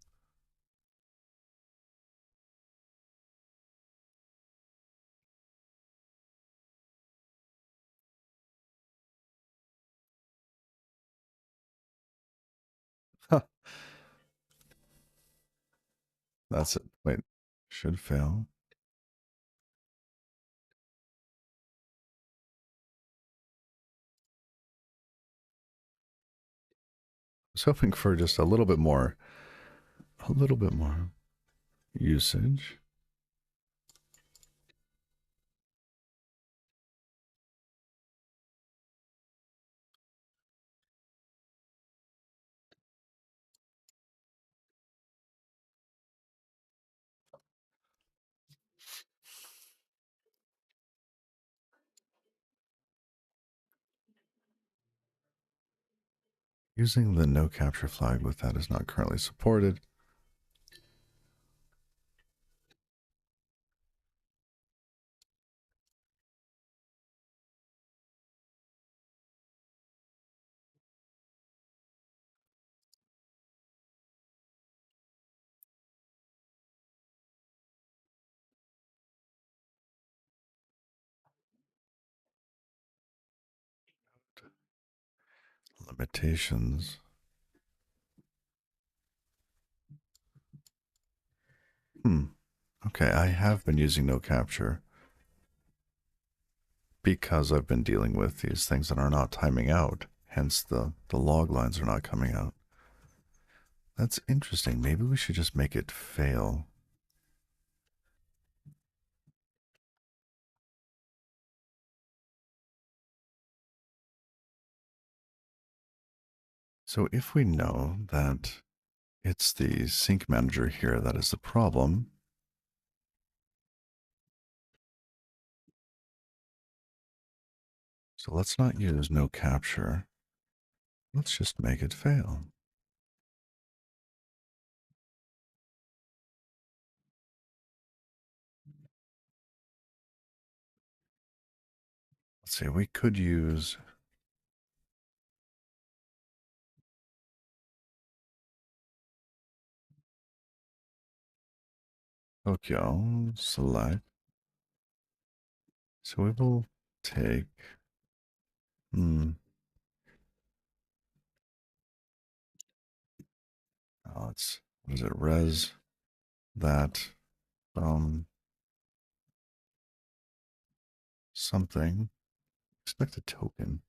That's it. Wait, should fail. I was hoping for just a little bit more usage. Using the no capture flag with that is not currently supported. Limitations. Okay, I have been using no capture because I've been dealing with these things that are not timing out. Hence the log lines are not coming out. That's interesting. Maybe we should just make it fail. So if we know that it's the sync manager here that is the problem, so let's not use no capture. Let's just make it fail. Let's see, we could use Tokyo select. So we will take, let's, what is it, res that, something, expect a token.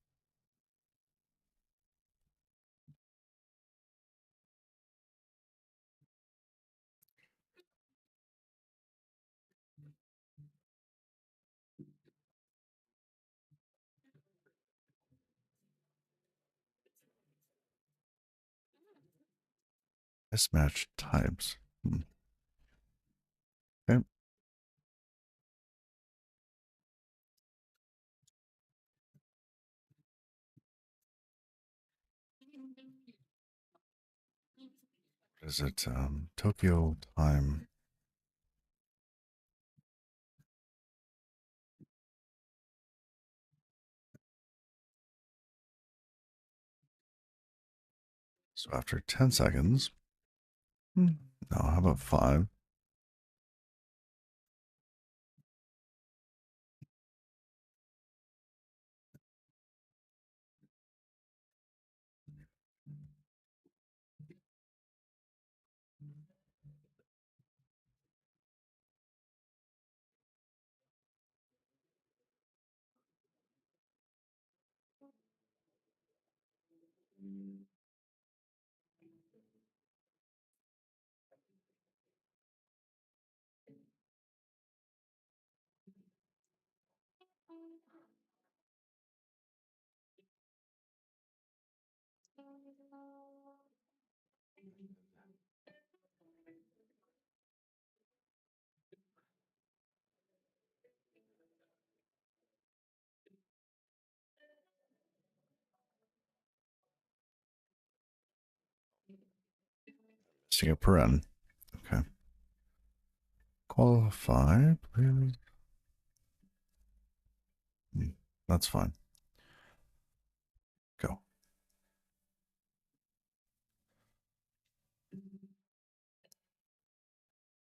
Mismatched types. Okay. Is it Tokyo time? So after 10 seconds, no, how about 5? Missing a paren. Okay. Qualify, please. That's fine. Go.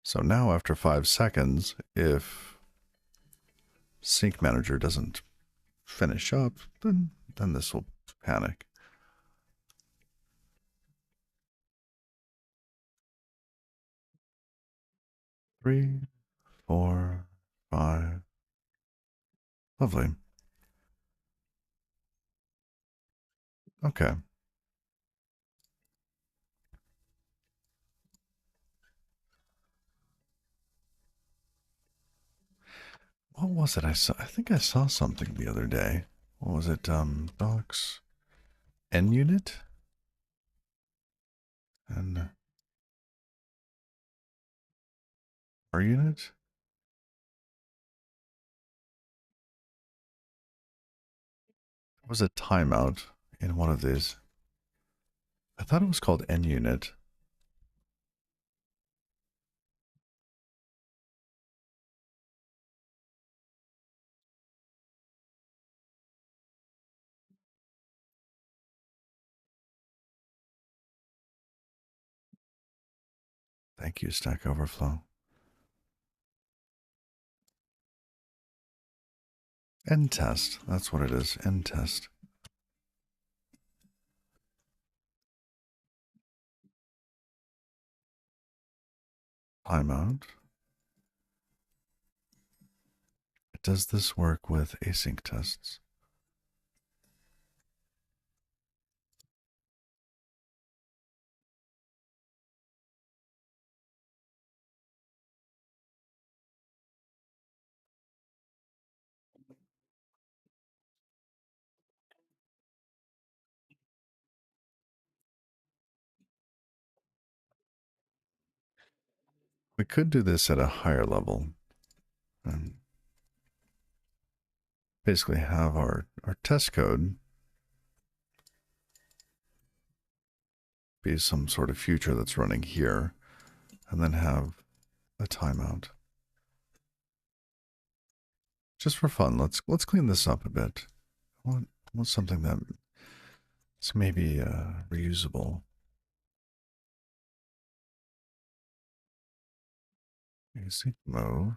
So now after 5 seconds, if sync manager doesn't finish up, then this will panic. 3, 4, 5. Lovely. Okay. What was it I saw? I think I saw something the other day. What was it? Docs N unit and R unit. There was a timeout in one of these. I thought it was called N unit. Thank you, Stack Overflow. End test. That's what it is. End test. Timeout. Does this work with async tests? We could do this at a higher level and basically have our test code be some sort of future that's running here, and then have a timeout. Just for fun, let's clean this up a bit. I want something that's maybe reusable. Async move.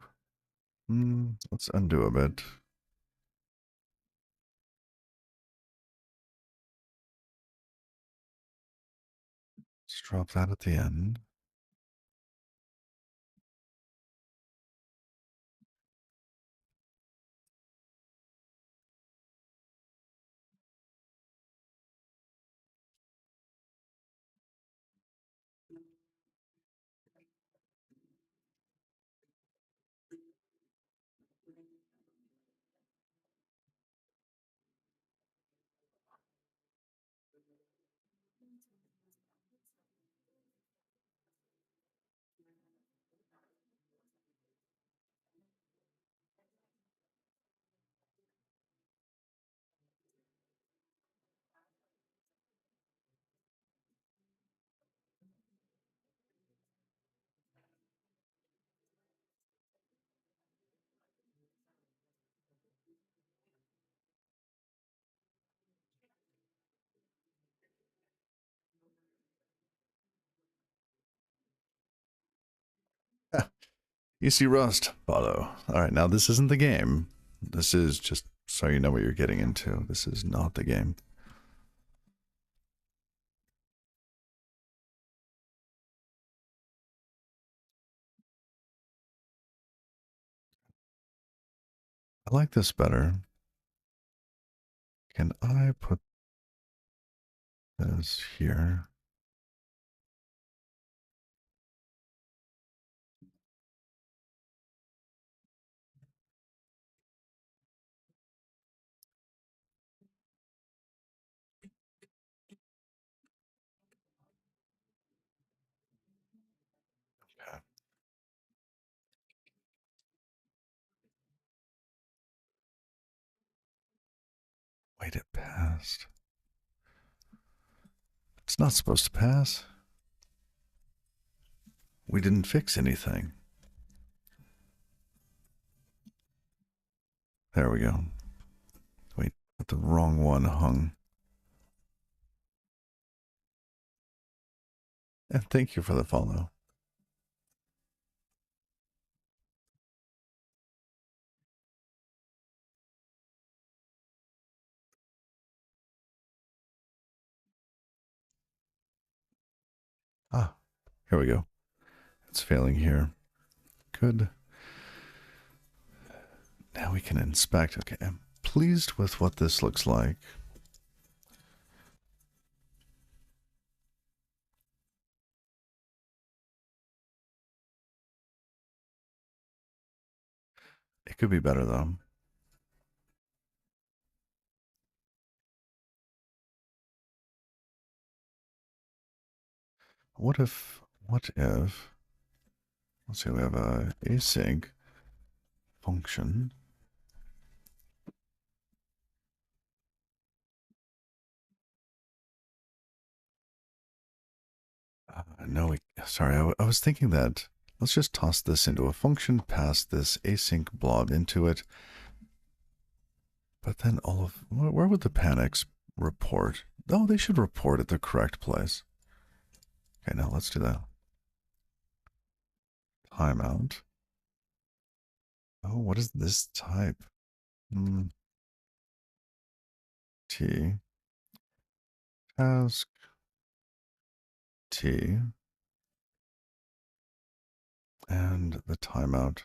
Let's undo a bit. Let's drop that at the end. You see Rust, follow. All right, now this isn't the game. This is just so you know what you're getting into. This is not the game. I like this better. Can I put this here? Okay. Wait, it passed. It's not supposed to pass. We didn't fix anything. There we go. Wait, the wrong one hung. And thank you for the follow. Ah, here we go. It's failing here. good. Now we can inspect. Okay, I'm pleased with what this looks like. It could be better though. What if, let's say we have a async function. No, sorry, I was thinking that let's just toss this into a function, pass this async blob into it. But then where would the panics report? Oh, they should report at the correct place. Okay, now let's do that. Timeout. Oh, what is this type? T task T and the timeout.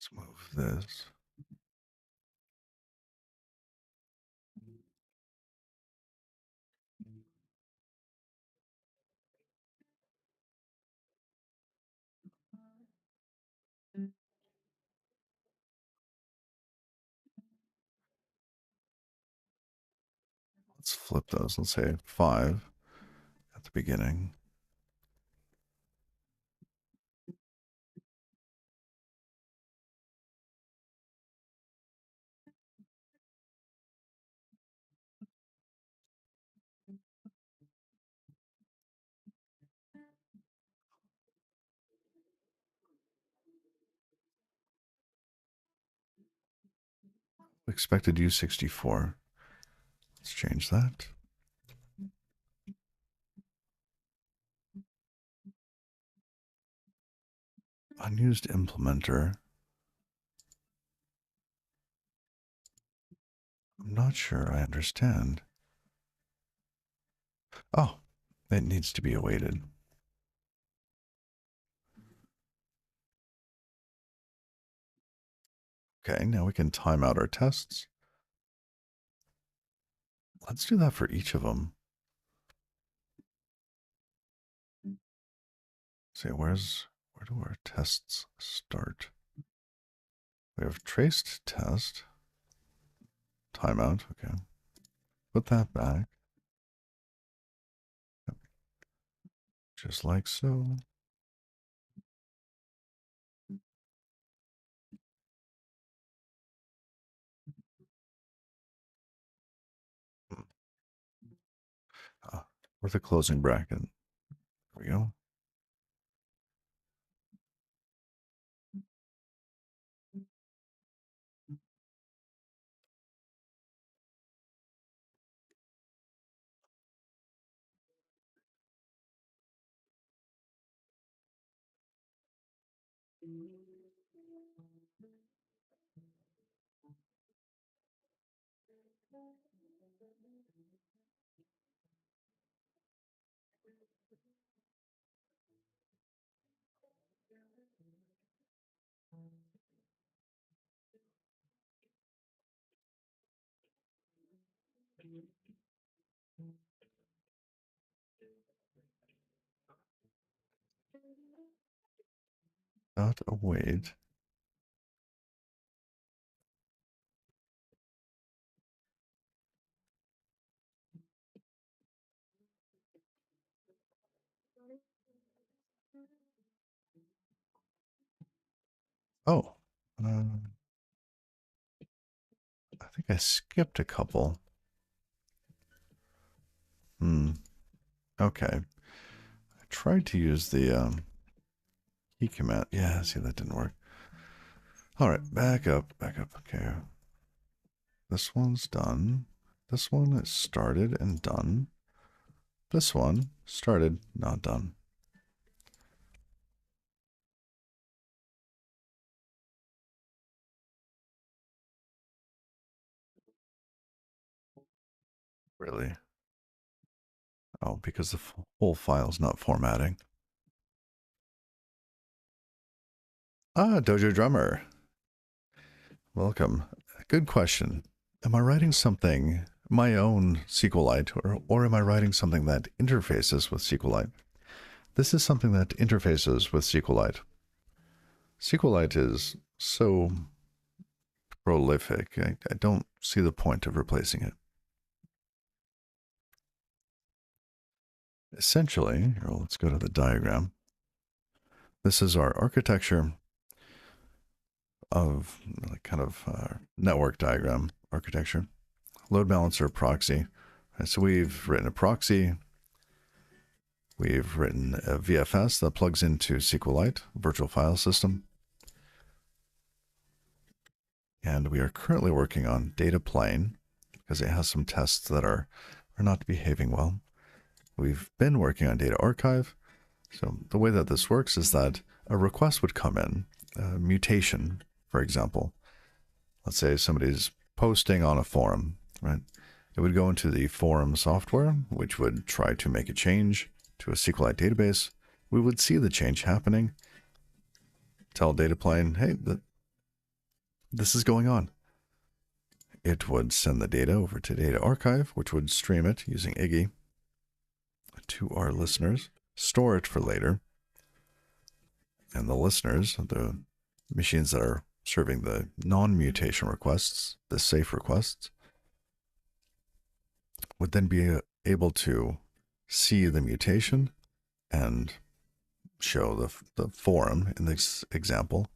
Let's move this. Let's flip those. Let's say 5 at the beginning. Expected U64. Let's change that. Unused implementer. I'm not sure I understand. Oh, it needs to be awaited. Okay, now we can time out our tests. Let's do that for each of them. See, where do our tests start? We have traced test. Timeout, okay. Put that back. Just like so. With a closing bracket. There we go. Dot await. Oh, I think I skipped a couple. Okay. I tried to use the key command. Yeah, see, that didn't work. All right, back up, back up. Okay. This one's done. This one is started and done. This one started, not done. Really? Oh, because the whole file's not formatting. Ah, Dojo Drummer. Welcome. Good question. Am I writing something, my own SQLite, or am I writing something that interfaces with SQLite? This is something that interfaces with SQLite. SQLite is so prolific, I don't see the point of replacing it. Essentially, well, let's go to the diagram. This is our architecture of kind of network diagram architecture. Load balancer proxy. Right, so we've written a proxy. We've written a VFS that plugs into SQLite, virtual file system. And we are currently working on data plane because it has some tests that are not behaving well. We've been working on data archive. So the way that this works is that a request would come in, a mutation, for example. Let's say somebody's posting on a forum, right? It would go into the forum software, which would try to make a change to a SQLite database. We would see the change happening, tell data plane, hey, this is going on. It would send the data over to data archive, which would stream it using Iggy to our listeners, store it for later. And the listeners, the machines that are serving the non-mutation requests, the safe requests, would then be able to see the mutation and show the forum in this example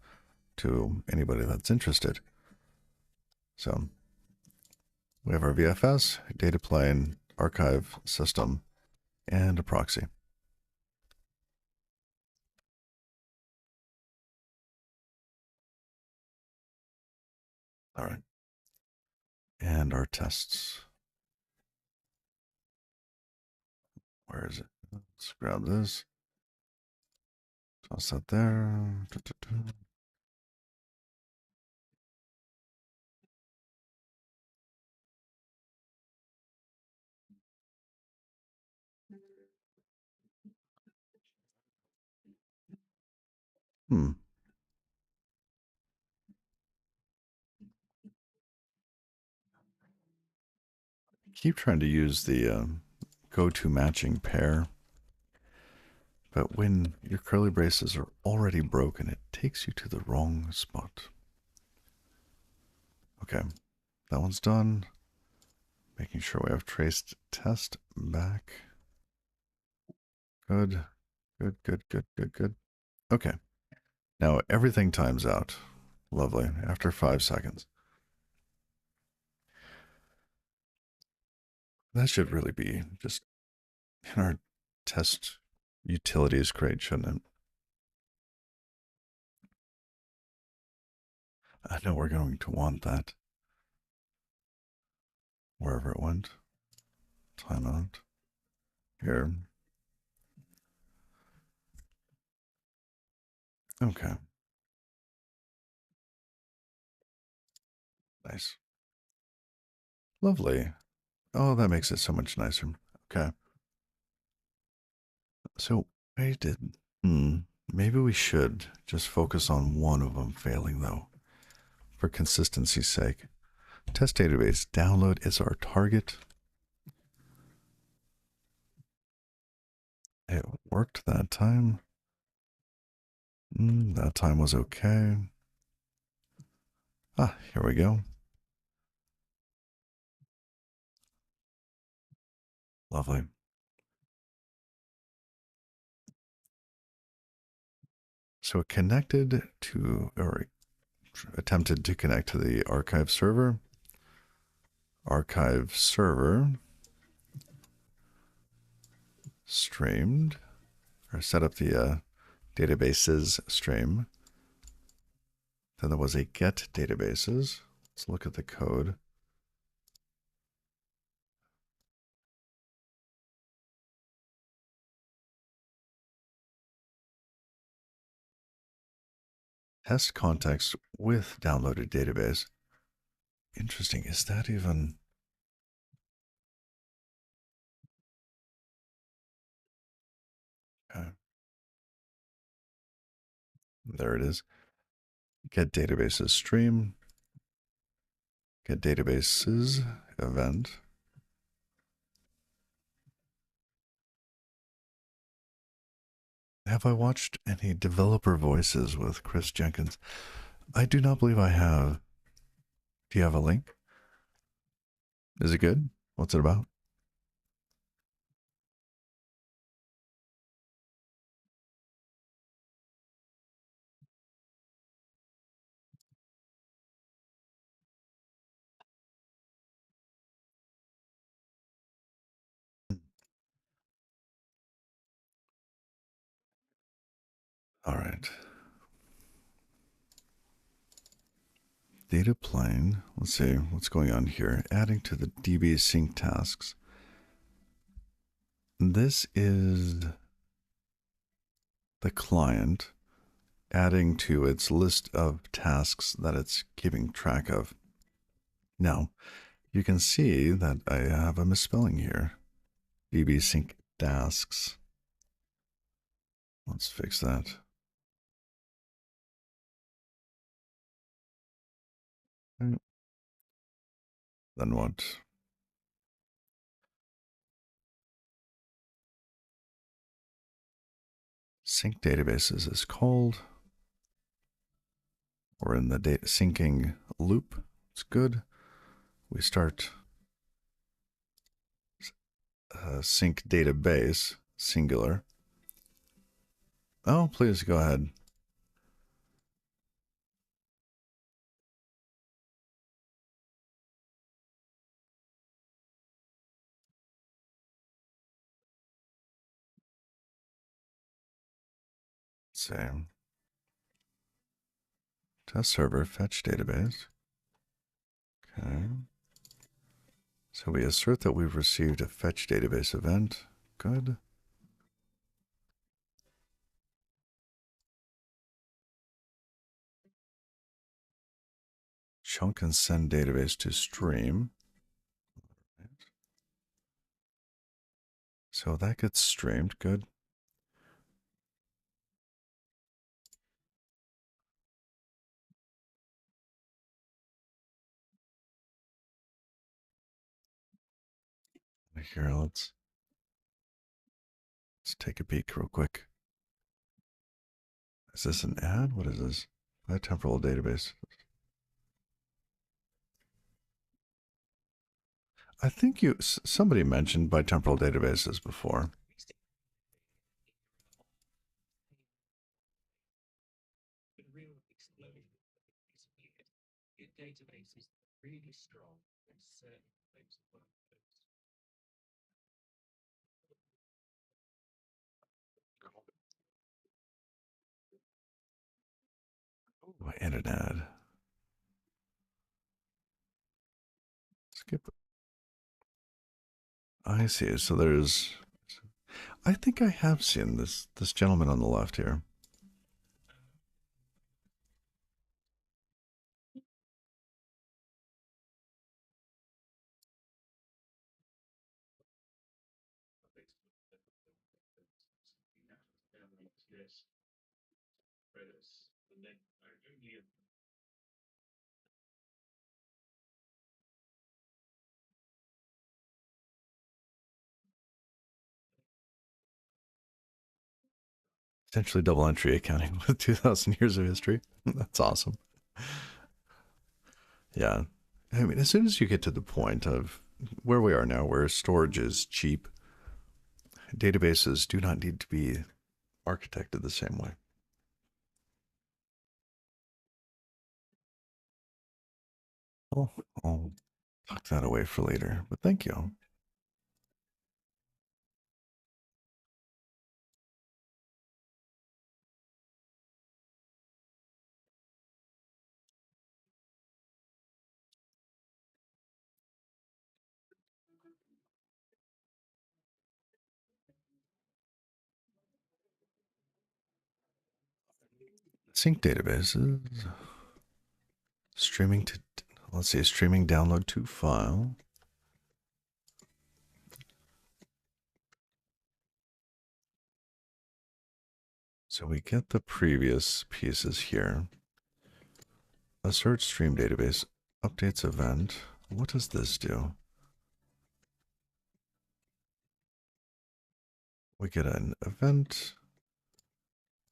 to anybody that's interested. So we have our VFS, data plane, archive system, and a proxy. All right. And our tests. Where is it? Let's grab this. Toss that there. Hmm. Keep trying to use the go-to matching pair, but when your curly braces are already broken, it takes you to the wrong spot. Okay, that one's done. Making sure we have traced test back. Good, good, good, good, good, good. Okay, now everything times out. Lovely, after 5 seconds. That should really be just in our test utilities crate, shouldn't it? I know we're going to want that. Wherever it went. Timeout. Here. Okay. Nice. Lovely. Oh, that makes it so much nicer. Okay. So I did. Maybe we should just focus on one of them failing, though, for consistency's sake. Test database download is our target. It worked that time. That time was okay. Ah, here we go. Lovely. So it connected to, or attempted to connect to the archive server. Archive server streamed, or set up the databases stream. Then there was a get databases. Let's look at the code. Test context with downloaded database. Interesting. Is that even... Okay. There it is. Get databases stream. Get databases event. Have I watched any developer voices with Chris Jenkins? I do not believe I have. Do you have a link? Is it good? What's it about? All right. Data plane. Let's see what's going on here. Adding to the DB sync tasks. This is the client adding to its list of tasks that it's keeping track of. Now, you can see that I have a misspelling here. DB sync tasks. Let's fix that. Then what? Sync databases is called. We're in the data syncing loop. It's good. We start sync database, singular. Oh, please go ahead. Same. Test server, fetch database. Okay. So we assert that we've received a fetch database event. Good. Chunk and send database to stream. So that gets streamed. Good. Here, let's take a peek real quick. Is this an ad? What is this? By temporal database. I think somebody mentioned bitemporal databases before. Oh, and an ad. Skip. I see. So there's. I think I have seen this gentleman on the left here. Potentially double entry accounting with 2,000 years of history. That's awesome. Yeah. I mean, as soon as you get to the point of where we are now, where storage is cheap, databases do not need to be architected the same way. Oh, I'll tuck that away for later, but thank you. Sync databases. Streaming to, let's see, streaming download to file. So we get the previous pieces here. Assert stream database updates event. What does this do? We get an event,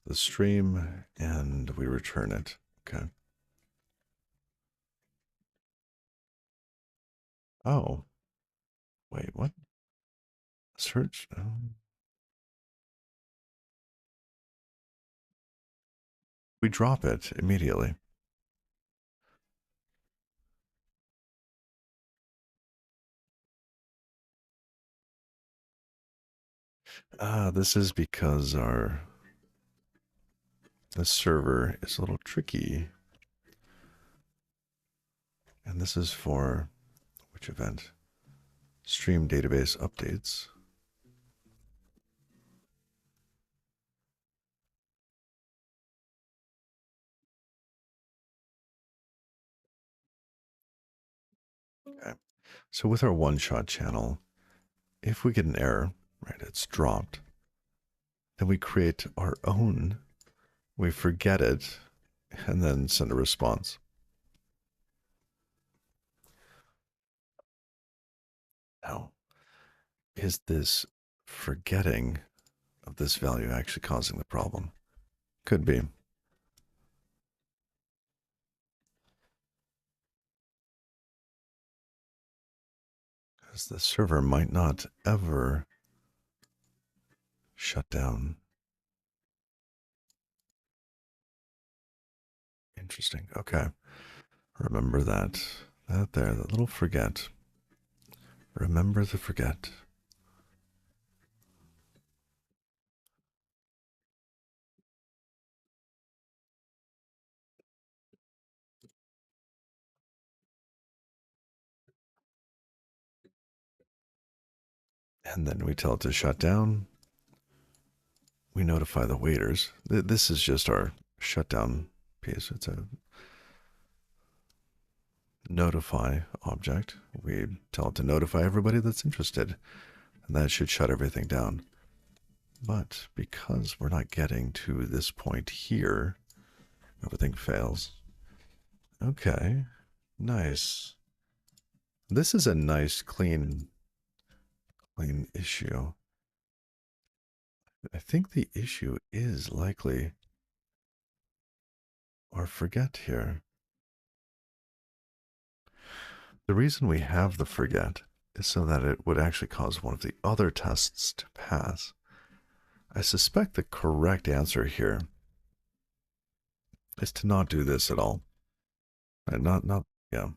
the stream, and we return it. Okay. Oh, wait, what? Search. We drop it immediately. This is because the server is a little tricky. And this is for which event? Stream database updates. Okay. So with our one-shot channel, if we get an error, right, it's dropped, then we create our own, we forget it, and then send a response. Now, is this forgetting of this value actually causing the problem? Could be. Because the server might not ever shut down. Interesting. Okay. Remember that. That there, that little forget. Remember the forget. And then we tell it to shut down. We notify the waiters. This is just our shutdown piece. It's a notify object. We tell it to notify everybody that's interested. And that should shut everything down. But because we're not getting to this point here, everything fails. Okay, nice. This is a nice, clean issue. I think the issue is likely our forget here. The reason we have the forget is so that it would actually cause one of the other tests to pass. I suspect the correct answer here is to not do this at all. And yeah.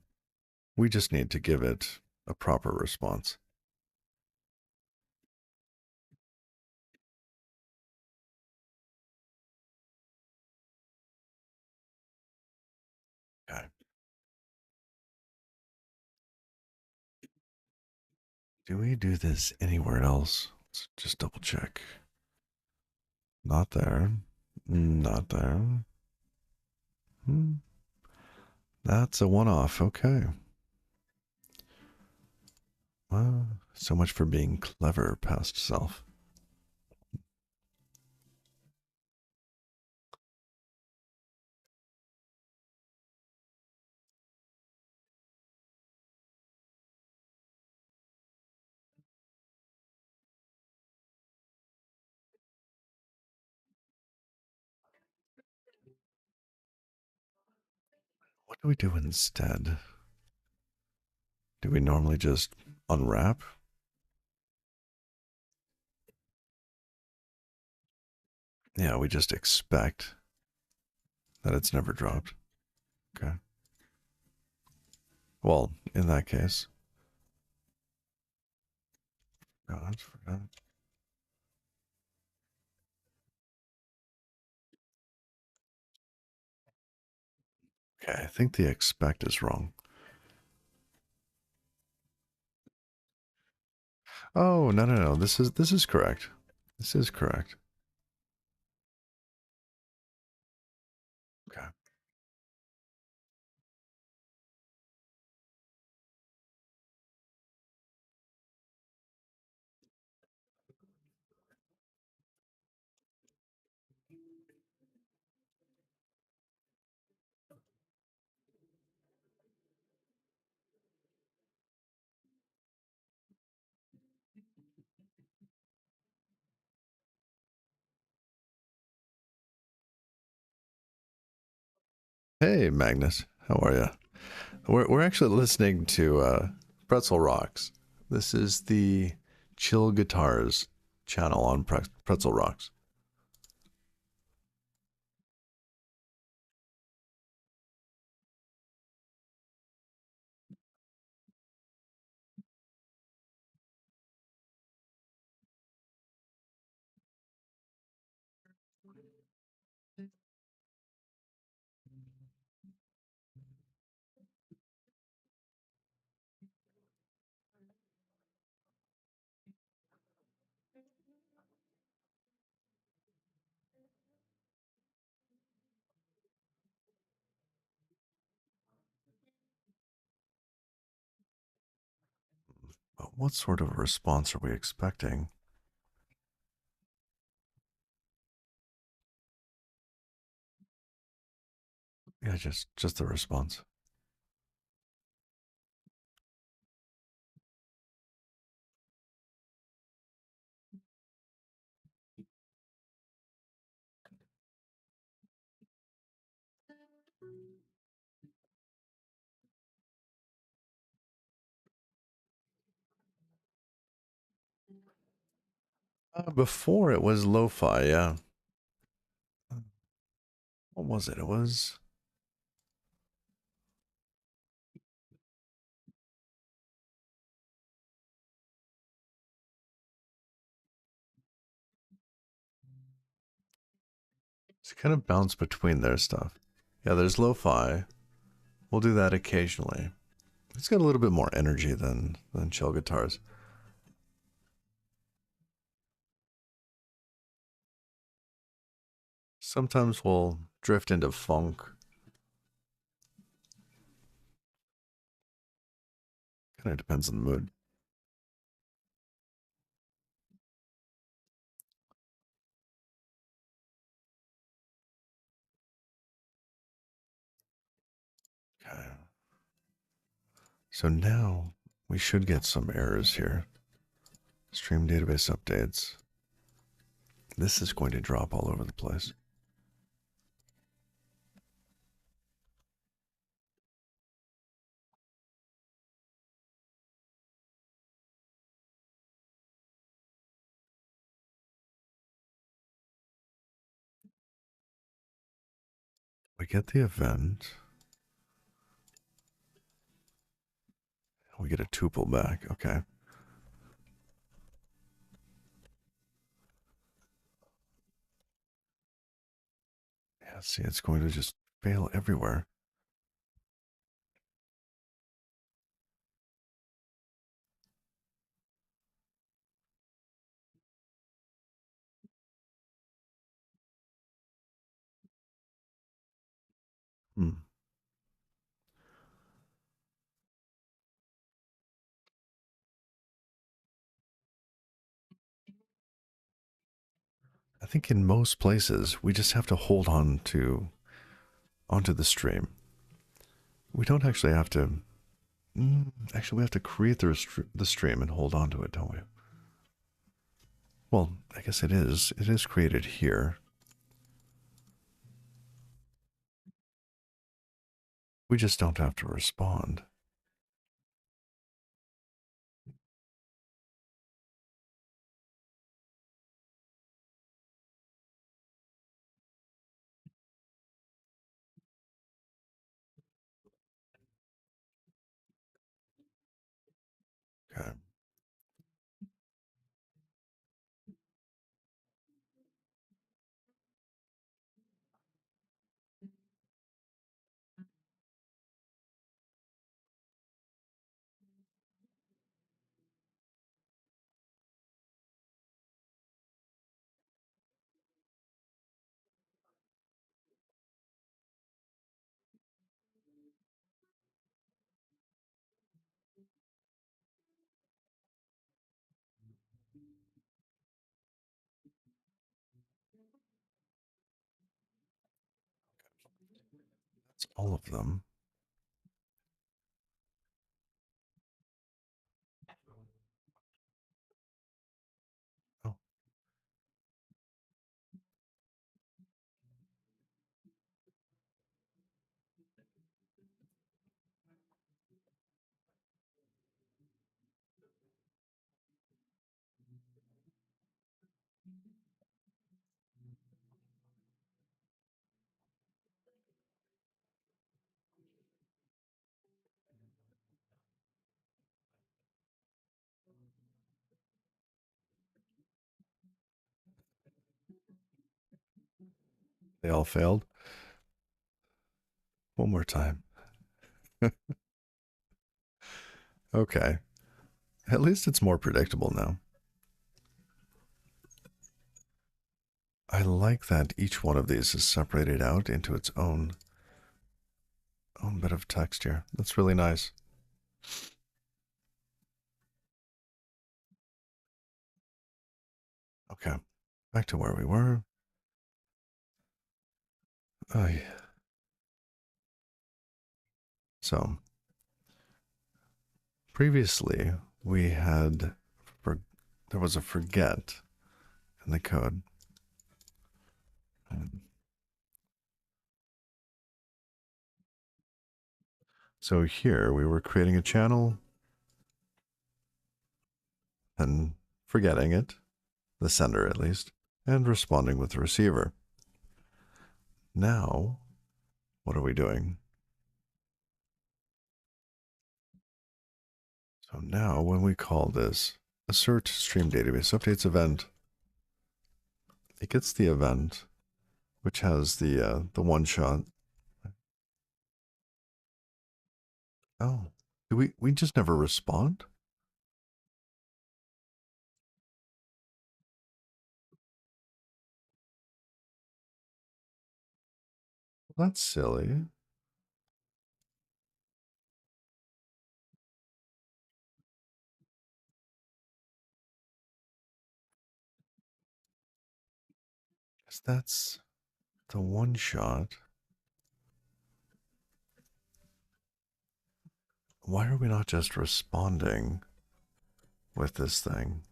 We just need to give it a proper response. Okay. Do we do this anywhere else? Let's just double check. Not there. Not there. That's a one-off. Okay. Well, so much for being clever, past self. What do we do instead? Do we normally just unwrap? Yeah, we just expect that it's never dropped. Okay. Well, in that case. Oh, I forgot. Okay, I think the expect is wrong. Oh, no. This is correct. This is correct. Hey, Magnus. How are you? We're actually listening to Pretzel Rocks. This is the Chill Guitars channel on Pretzel Rocks. But what sort of response are we expecting? Yeah, just the response. Before it was lo-fi, yeah. What was it? It was it's kind of bounced between their stuff. Yeah, there's lo-fi. We'll do that occasionally. It's got a little bit more energy than Chill Guitars. Sometimes we'll drift into funk. Kind of depends on the mood. Okay. So now we should get some errors here. Stream database updates. This is going to drop all over the place. We get the event. We get a tuple back. Okay. Yeah, see, it's going to just fail everywhere. Hmm. I think in most places we just have to hold on to onto the stream. We don't actually have to. Actually, we have to create the stream and hold on to it, don't we? Well, I guess it is. It is created here. We just don't have to respond. Okay. That's all of them. Oh, They all failed. One more time. Okay. At least it's more predictable now. I like that each one of these is separated out into its own bit of text here. That's really nice. Okay. Back to where we were. Oh, yeah. So previously we had there was a forget in the code. And so here we were creating a channel and forgetting it, the sender at least, and responding with the receiver. Now, what are we doing? So now when we call this assert stream database updates event, it gets the event, which has the one shot. Oh, do we just never respond? Well, that's silly. Because that's the one shot. Why are we not just responding with this thing?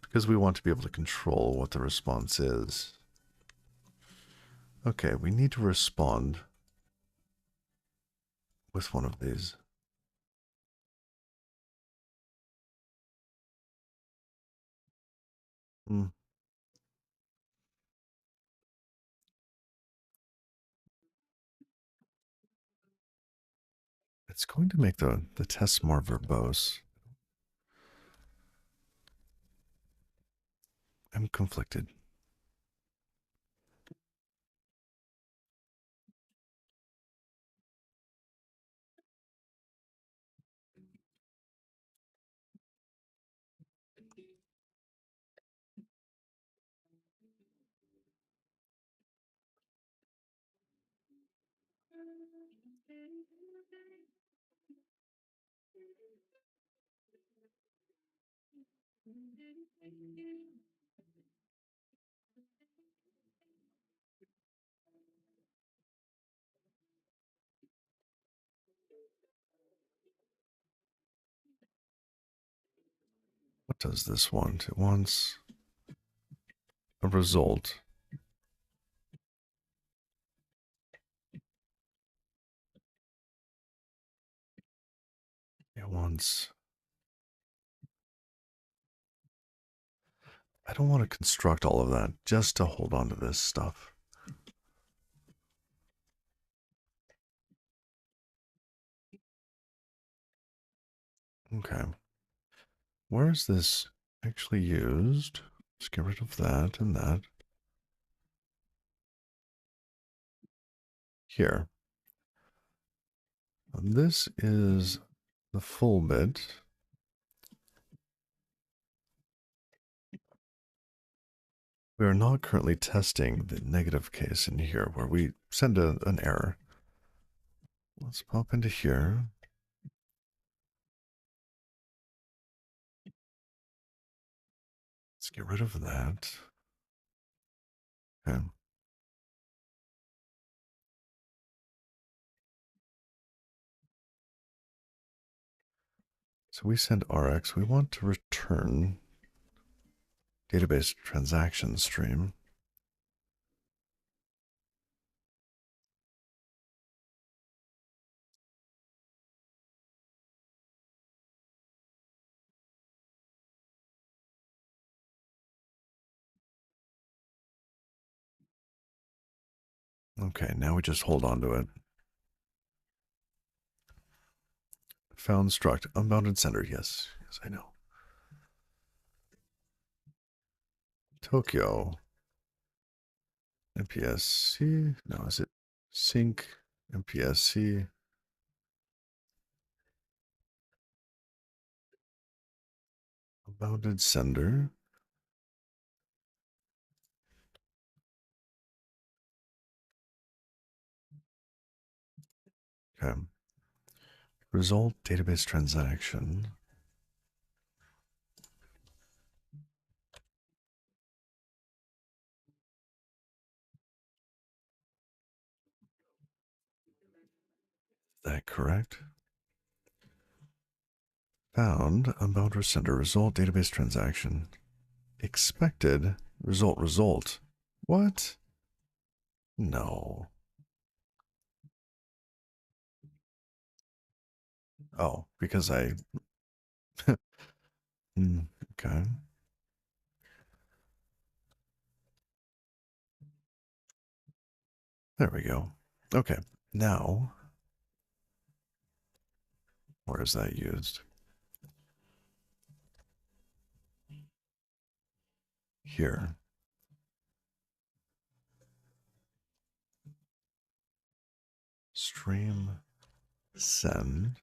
Because we want to be able to control what the response is. Okay, we need to respond with one of these. Hmm. It's going to make the test more verbose. I'm conflicted. What does this want? It wants a result. It wants. I don't want to construct all of that just to hold on to this stuff. Okay. Where is this actually used? Let's get rid of that and that. Here. This is the full bit. We are not currently testing the negative case in here where we send an error. Let's pop into here. Let's get rid of that. Okay. So we send RX. We want to return database transaction stream. Okay, now we just hold on to it. Found struct, unbounded sender. Yes, yes, I know. Tokyo. MPSC. No, is it sync MPSC? Bounded sender. Okay. Result database transaction. Is that correct? Found unbound sender result database transaction. Expected result. What? No. Oh, because I. Okay. There we go. Okay. Now, where is that used? Here. Stream send.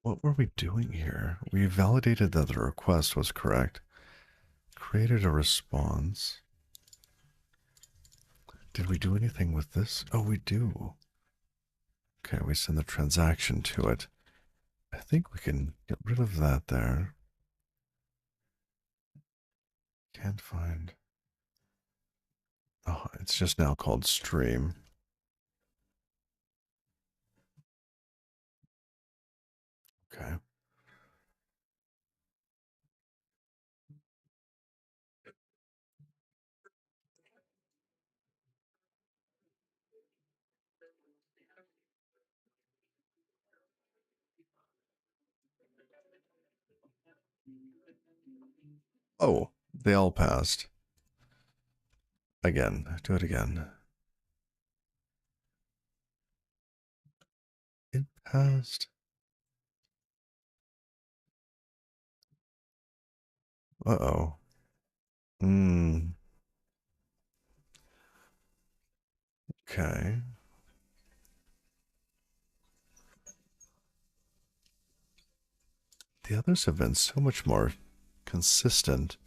What were we doing here? We validated that the request was correct. Created a response. Did we do anything with this? Oh, we do. Okay, we send the transaction to it. I think we can get rid of that there. Can't find. Oh, it's just now called stream. Okay. Oh, they all passed. Again. Do it again. It passed. Uh-oh. Hmm. Okay. The others have been so much more consistent.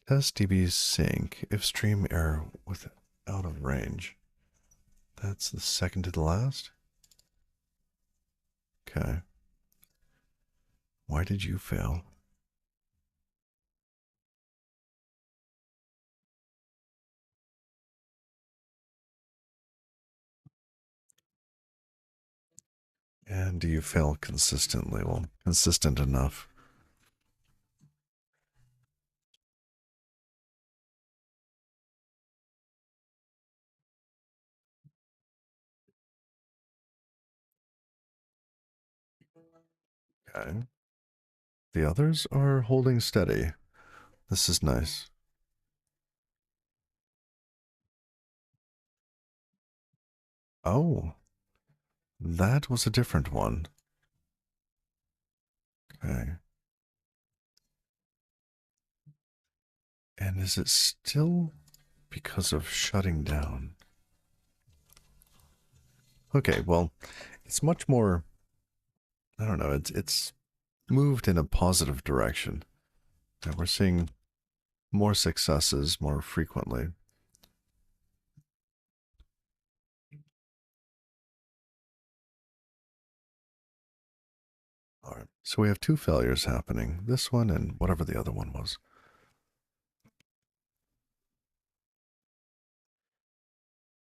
Test DB sync if stream error with out of range. That's the second to the last. Okay. Why did you fail? And do you fail consistently? Well, consistent enough. Okay. The others are holding steady. This is nice. Oh, that was a different one. Okay. And is it still because of shutting down? Okay, well, it's much more, I don't know, it's moved in a positive direction. And we're seeing more successes more frequently. All right, so we have two failures happening, this one and whatever the other one was.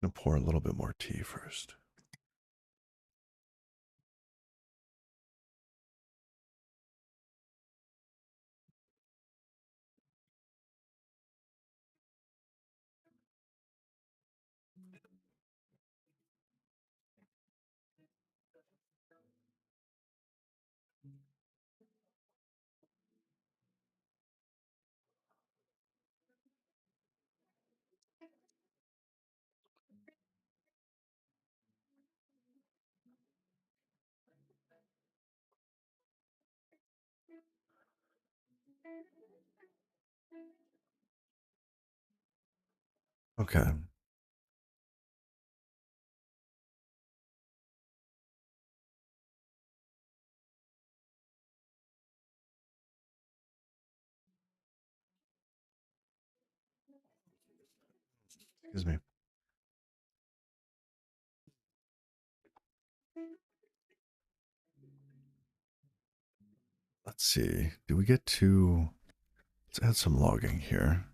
I'm gonna pour a little bit more tea first. Okay. Excuse me. Let's see. Do we get to... Let's add some logging here.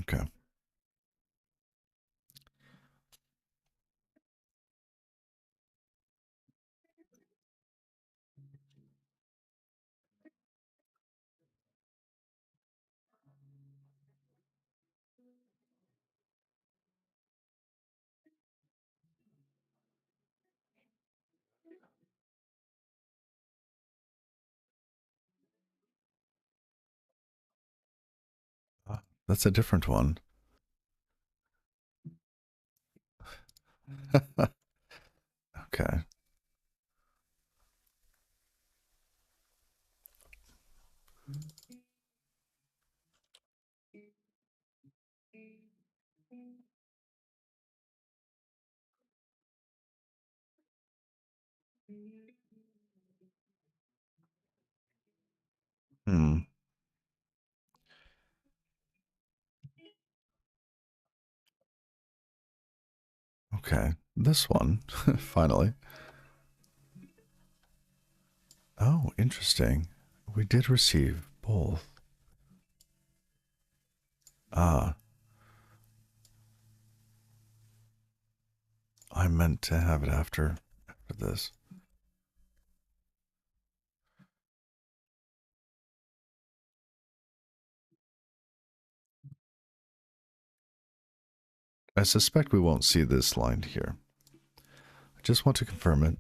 Okay. That's a different one. Okay. Hmm. Okay. This one, finally. Oh, interesting. We did receive both. Ah, I meant to have it after this. I suspect we won't see this line here. I just want to confirm it.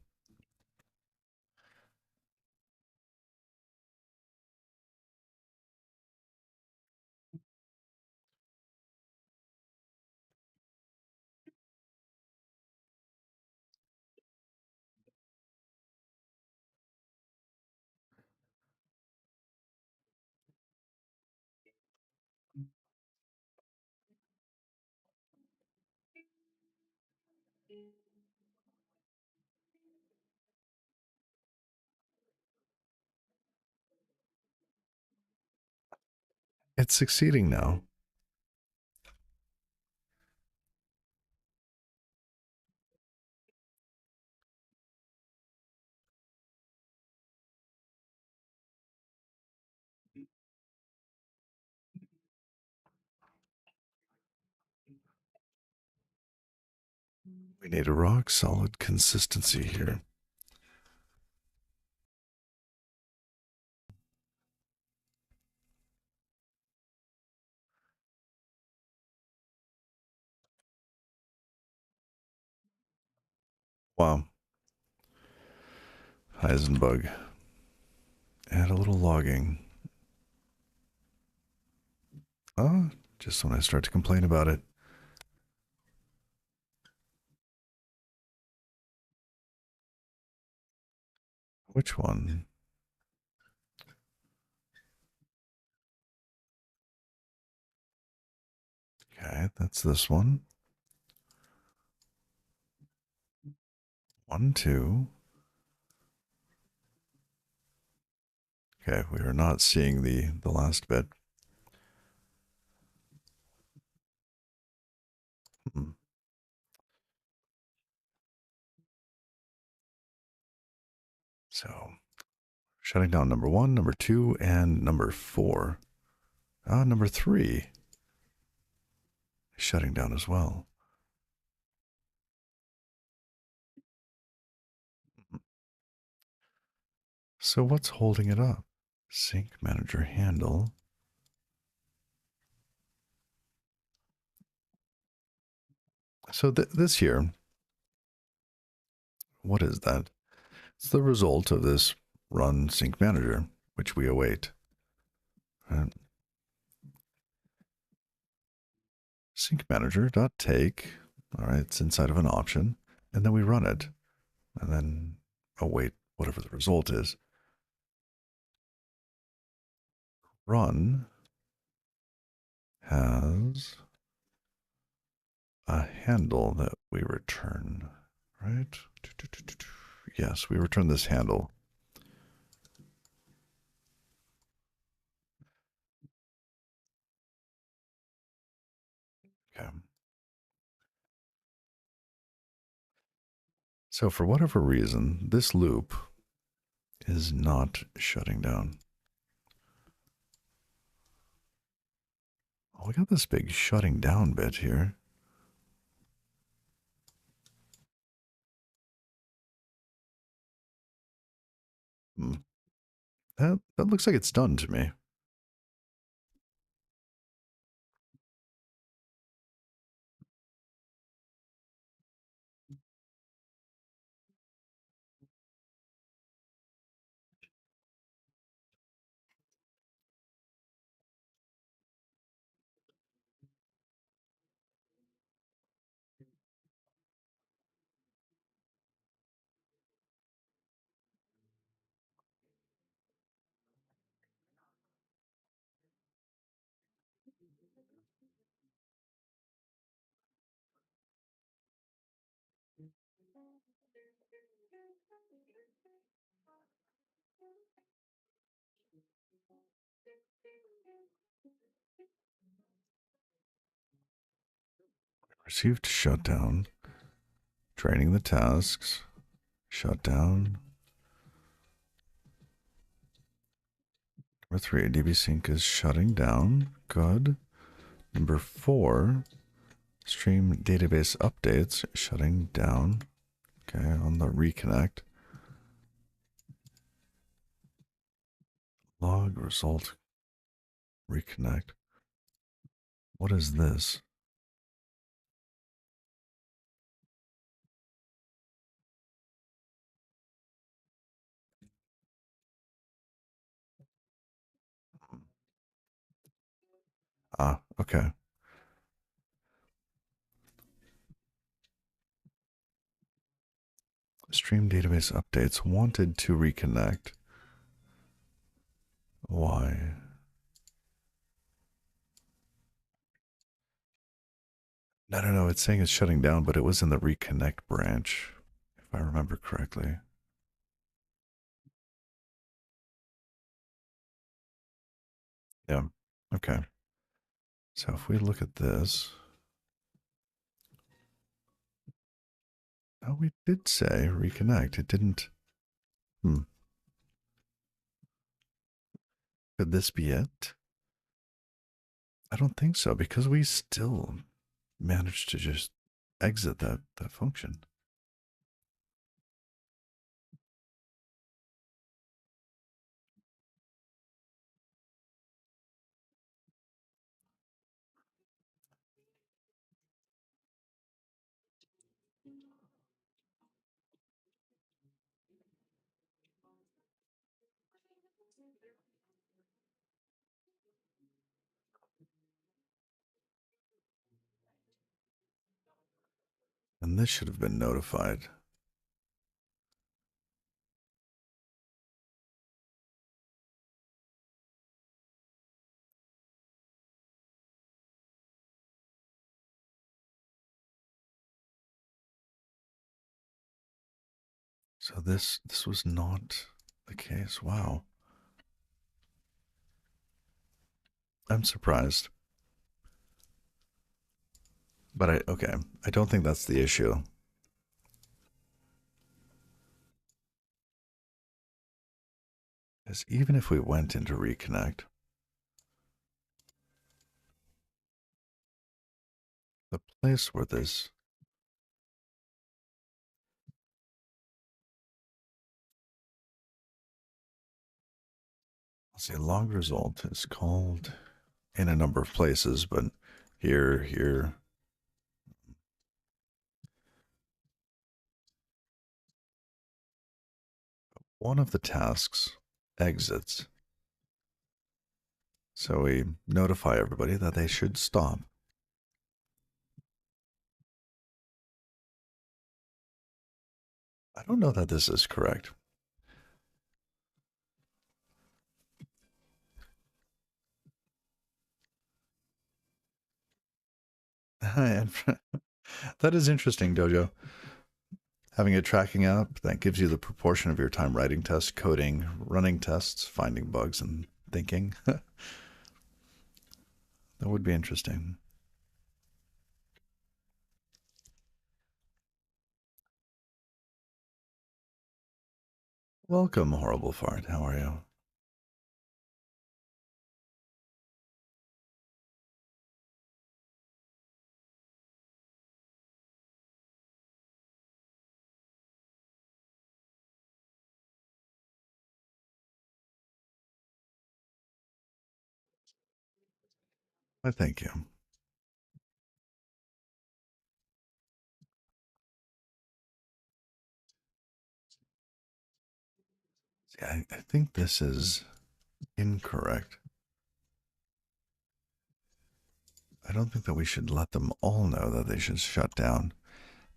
It's succeeding now. We need a rock solid consistency here. Wow. Heisenbug. Add a little logging. Oh, just when I start to complain about it. Which one? Okay, that's this one. 1, 2. Okay, we are not seeing the last bit. Hmm. So, shutting down number 1, number 2, and number 4. Ah, number 3 is shutting down as well. So what's holding it up? Sync manager handle. So this here, what is that? It's the result of this run sync manager, which we await. Right. Sync manager.take. All right, it's inside of an option. And then we run it. And then await whatever the result is. Run has a handle that we return, right? Yes, we return this handle. Okay. So for whatever reason, this loop is not shutting down. Oh, we got this big shutting down bit here. Hmm. That looks like it's done to me. Received shutdown. Training the tasks. Shutdown. Number 3, DB Sync is shutting down. Good. Number 4, Stream database updates shutting down. Okay, on the reconnect. Log result reconnect. What is this? Ah, okay. Stream database updates wanted to reconnect. Why? No. It's saying it's shutting down, but it was in the reconnect branch, if I remember correctly. Yeah. Okay. So if we look at this, oh, we did say reconnect. It didn't. Hmm. Could this be it? I don't think so, because we still managed to just exit that function. And this should have been notified. So this was not the case. Wow. I'm surprised. But okay, I don't think that's the issue. Because even if we went into reconnect, the place where this, let's see, log result is called in a number of places, but here, one of the tasks exits. So we notify everybody that they should stop. I don't know that this is correct. That is interesting, Dojo. Having a tracking app that gives you the proportion of your time writing tests, coding, running tests, finding bugs, and thinking. That would be interesting. Welcome, Horrible Fart. How are you? I thank you. See, I think this is incorrect. I don't think that we should let them all know that they should shut down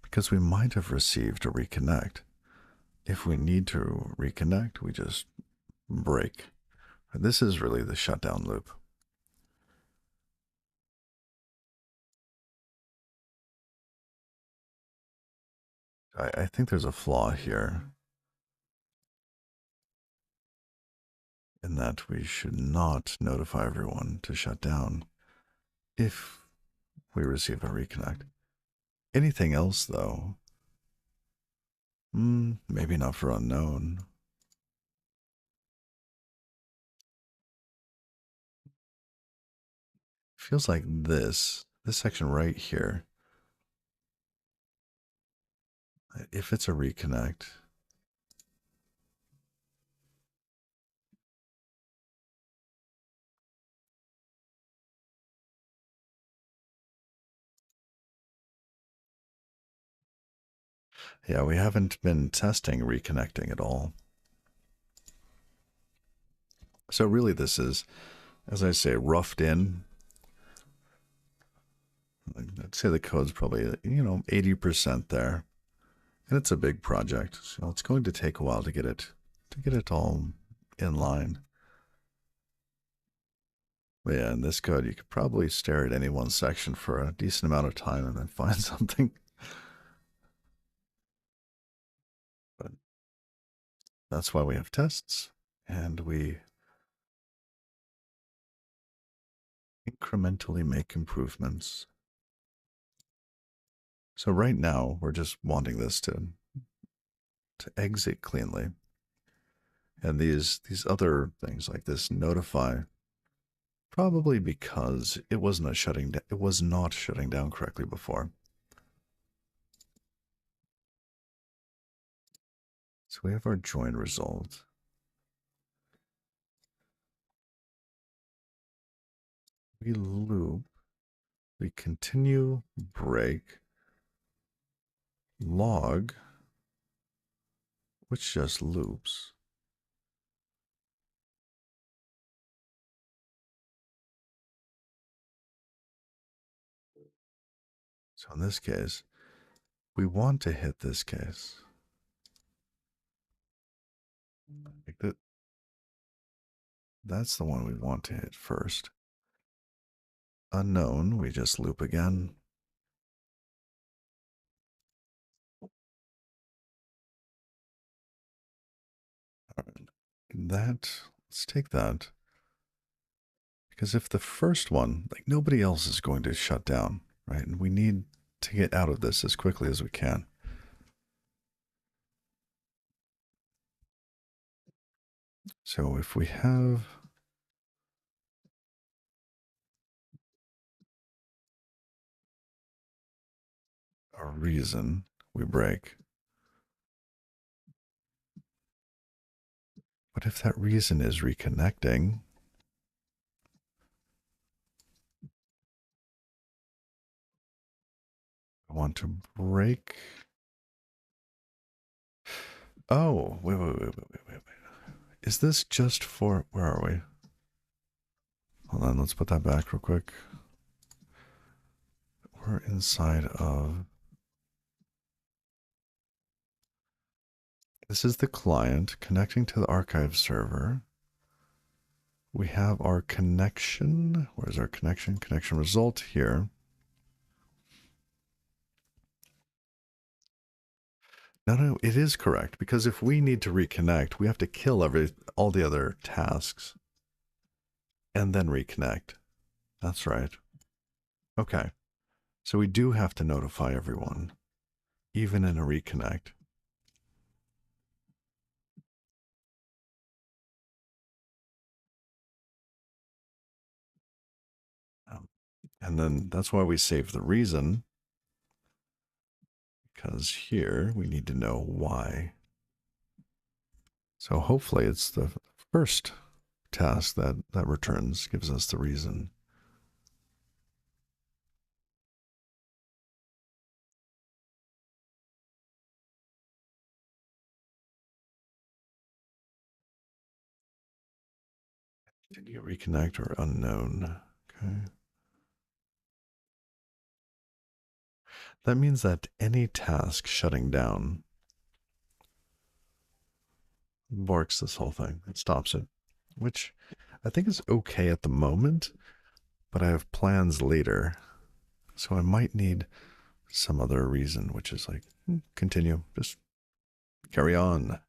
because we might have received a reconnect. If we need to reconnect, we just break. This is really the shutdown loop. I think there's a flaw here in that we should not notify everyone to shut down if we receive a reconnect. Anything else, though, maybe not for unknown. Feels like this section right here, if it's a reconnect, yeah, we haven't been testing reconnecting at all. So really this is, as I say, roughed in. I'd say the code's probably, 80% there. And it's a big project, so it's going to take a while to get it all in line. But yeah, in this code, you could probably stare at any one section for a decent amount of time and then find something. But that's why we have tests, and we incrementally make improvements. So right now, we're just wanting this to exit cleanly. And these other things like this notify, probably because it wasn't shutting down, it was not shutting down correctly before. So we have our join result. We loop, we continue, break, log, which just loops. So in this case, we want to hit this case. Like that. That's the one we want to hit first. Unknown, we just loop again. All right. Let's take that. Because if the first one, like nobody else is going to shut down, right? And we need to get out of this as quickly as we can. So if we have a reason, we break. But if that reason is reconnecting, I want to break. Oh, wait. Is this just for, where are we? Hold on, let's put that back real quick. We're inside of, this is the client connecting to the archive server. We have our connection. Where's our connection? Connection result here. No, it is correct, because if we need to reconnect, we have to kill all the other tasks and then reconnect. That's right. Okay. So we do have to notify everyone, even in a reconnect. And then that's why we save the reason, because here we need to know why. So hopefully it's the first task that returns, gives us the reason. Did you reconnect or unknown? Okay. That means that any task shutting down borks this whole thing. It stops it, which I think is okay at the moment, but I have plans later. So I might need some other reason, which is like, continue, just carry on.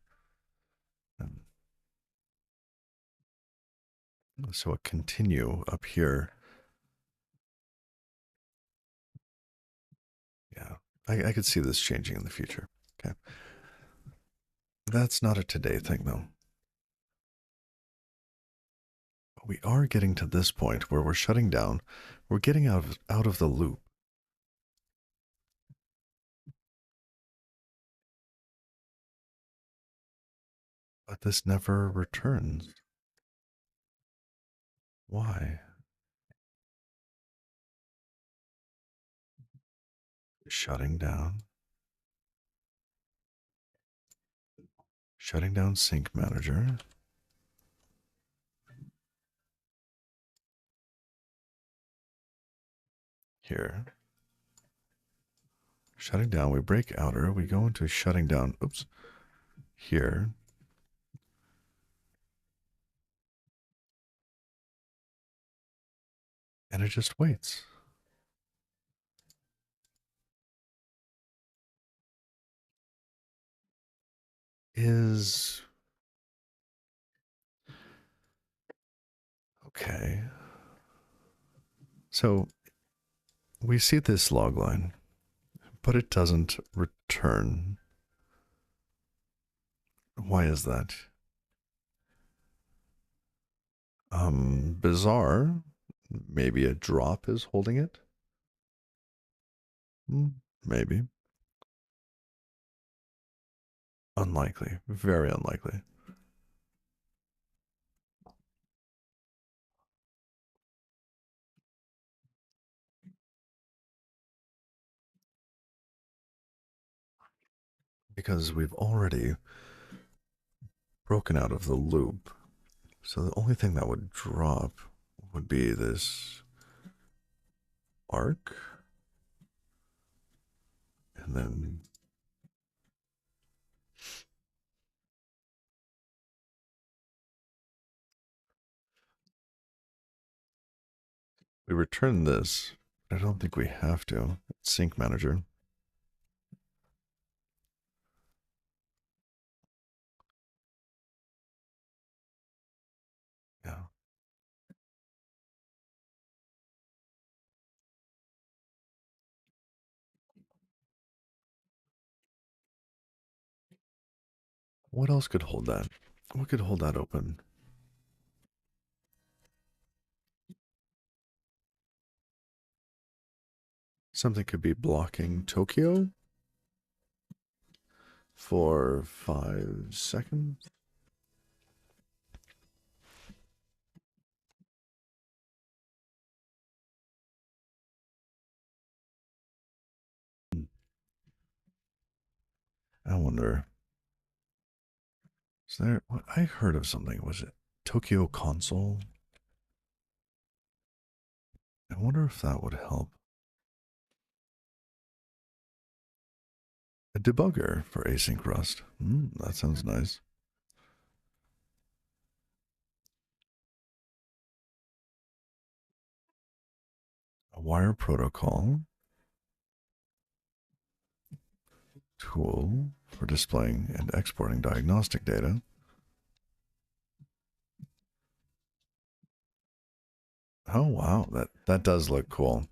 So a continue up here. Yeah, I could see this changing in the future. Okay. That's not a today thing, though. But we are getting to this point where we're shutting down. We're getting out of the loop. But this never returns. Why? Shutting down. Shutting down sync manager. Here. Shutting down. We break outer. We go into shutting down. Oops. Here. And it just waits. Is okay. So we see this log line, but it doesn't return. Why is that? Bizarre. Maybe a drop is holding it. Maybe. Unlikely. Very unlikely. Because we've already broken out of the loop. So the only thing that would drop would be this arc. And then we return this. I don't think we have to. It's sync manager. Yeah. What else could hold that? What could hold that open? Something could be blocking Tokyo for 5 seconds. I wonder. Is there what I heard of something? Was it Tokyo console? I wonder if that would help. A debugger for async Rust. That sounds nice. A wire protocol tool for displaying and exporting diagnostic data. Oh wow, that does look cool.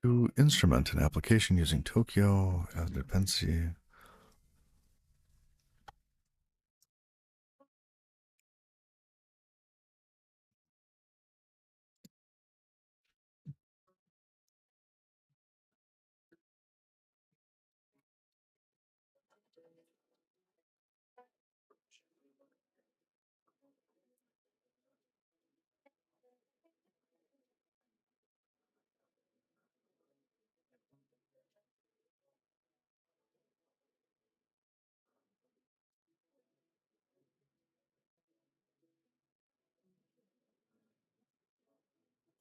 To instrument an application using Tokyo as a dependency.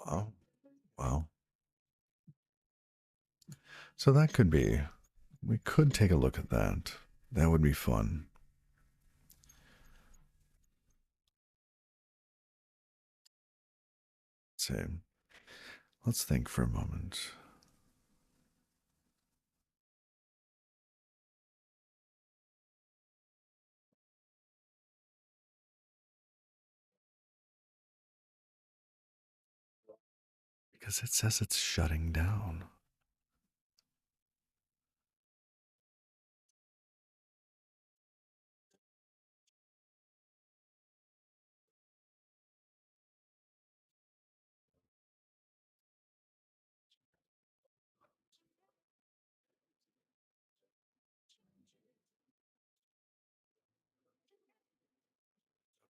Wow. Wow. So that could be, we could take a look at that. That would be fun. Let's see. Let's think for a moment. Because it says it's shutting down.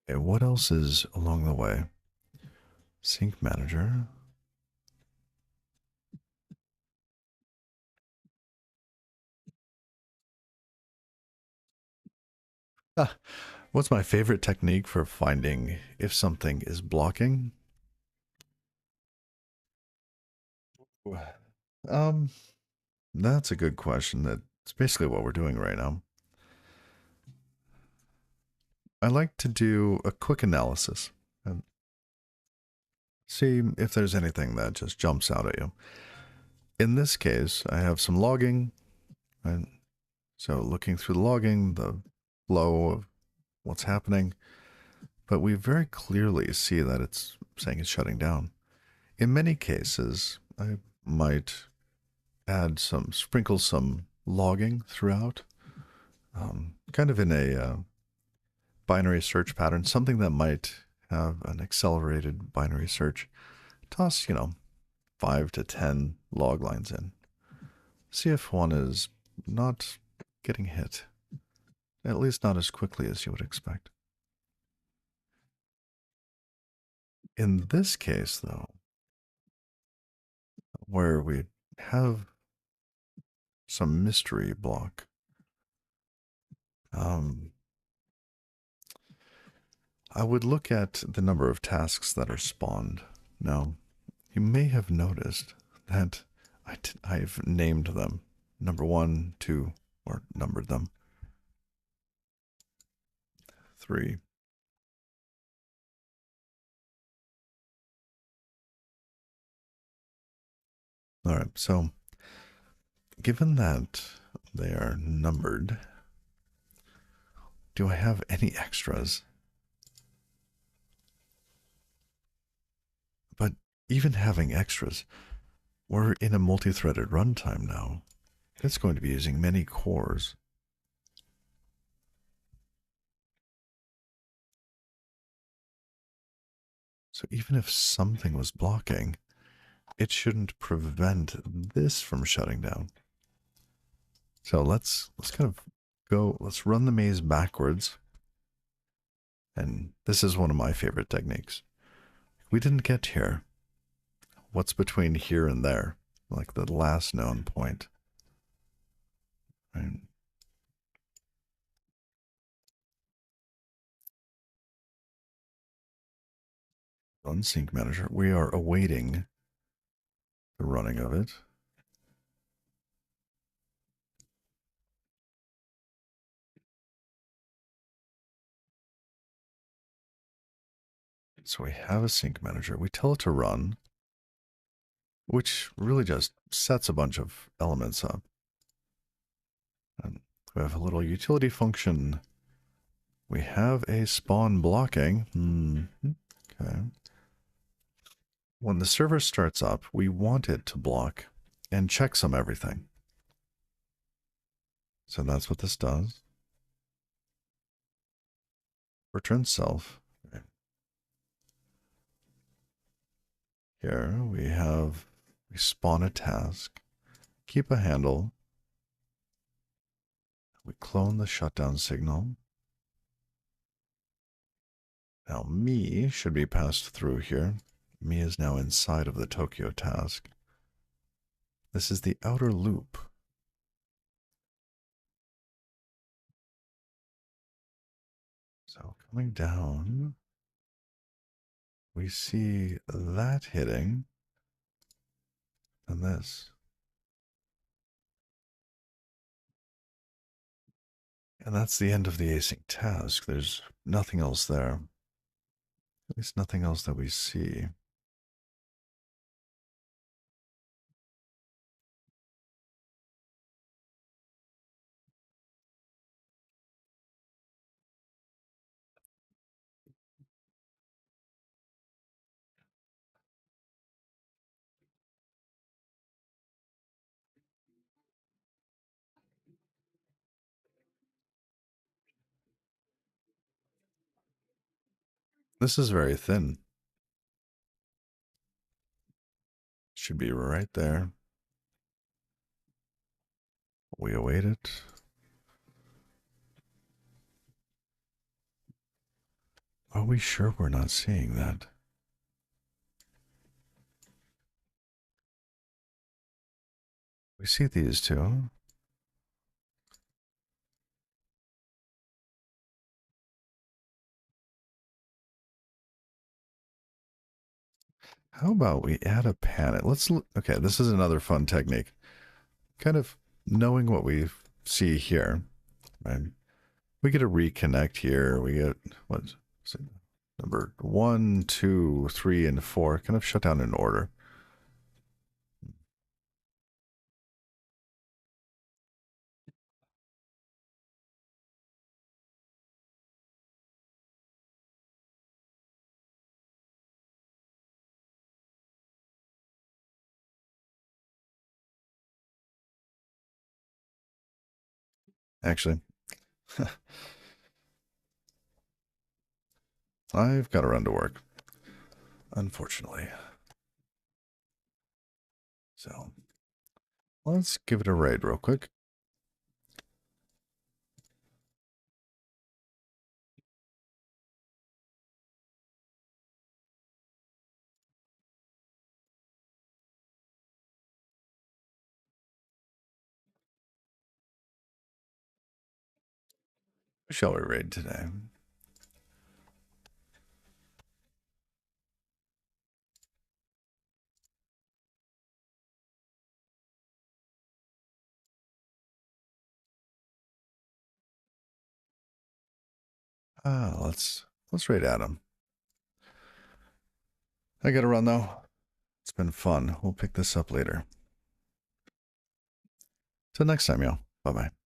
Okay, what else is along the way? Sync manager. Ah, what's my favorite technique for finding if something is blocking? Um, that's a good question. That's basically what we're doing right now. I like to do a quick analysis and see if there's anything that just jumps out at you. In this case, I have some logging, and so looking through the logging, the flow of what's happening, but we very clearly see that it's saying it's shutting down. In many cases, I might sprinkle some logging throughout, kind of in a binary search pattern, something that might have an accelerated binary search. Toss, 5 to 10 log lines in. See if one is not getting hit, at least not as quickly as you would expect. In this case, though, where we have some mystery block, I would look at the number of tasks that are spawned. Now, you may have noticed that I've named them number 1, 2, or numbered them 3. All right, so given that they are numbered, do I have any extras? But even having extras, we're in a multi-threaded runtime now. It's going to be using many cores. So even if something was blocking, it shouldn't prevent this from shutting down. So let's kind of let's run the maze backwards. And this is one of my favorite techniques. We didn't get here. What's between here and there? Like the last known point. Right? Run sync manager. We are awaiting the running of it. So we have a sync manager. We tell it to run, which really just sets a bunch of elements up. And we have a little utility function. We have a spawn blocking. Okay. When the server starts up, we want it to block and checksum everything. So that's what this does. Return self. Here we spawn a task, keep a handle, we clone the shutdown signal. Now me should be passed through here. Me is now inside of the Tokyo task. This is the outer loop. So coming down, we see that hitting, and this. And that's the end of the async task. There's nothing else there. At least nothing else that we see. This is very thin. Should be right there. We await it. Are we sure we're not seeing that? We see these two. How about we add a pan? Okay, this is another fun technique. Kind of knowing what we see here, right? We get a reconnect here. We get, what's it? Number 1, 2, 3, and 4 kind of shut down in order. Actually, I've got to run to work, unfortunately. So let's give it a raid real quick. Who shall we raid today? Let's raid Adam. I gotta run though. It's been fun. We'll pick this up later. Till next time, y'all. Bye bye.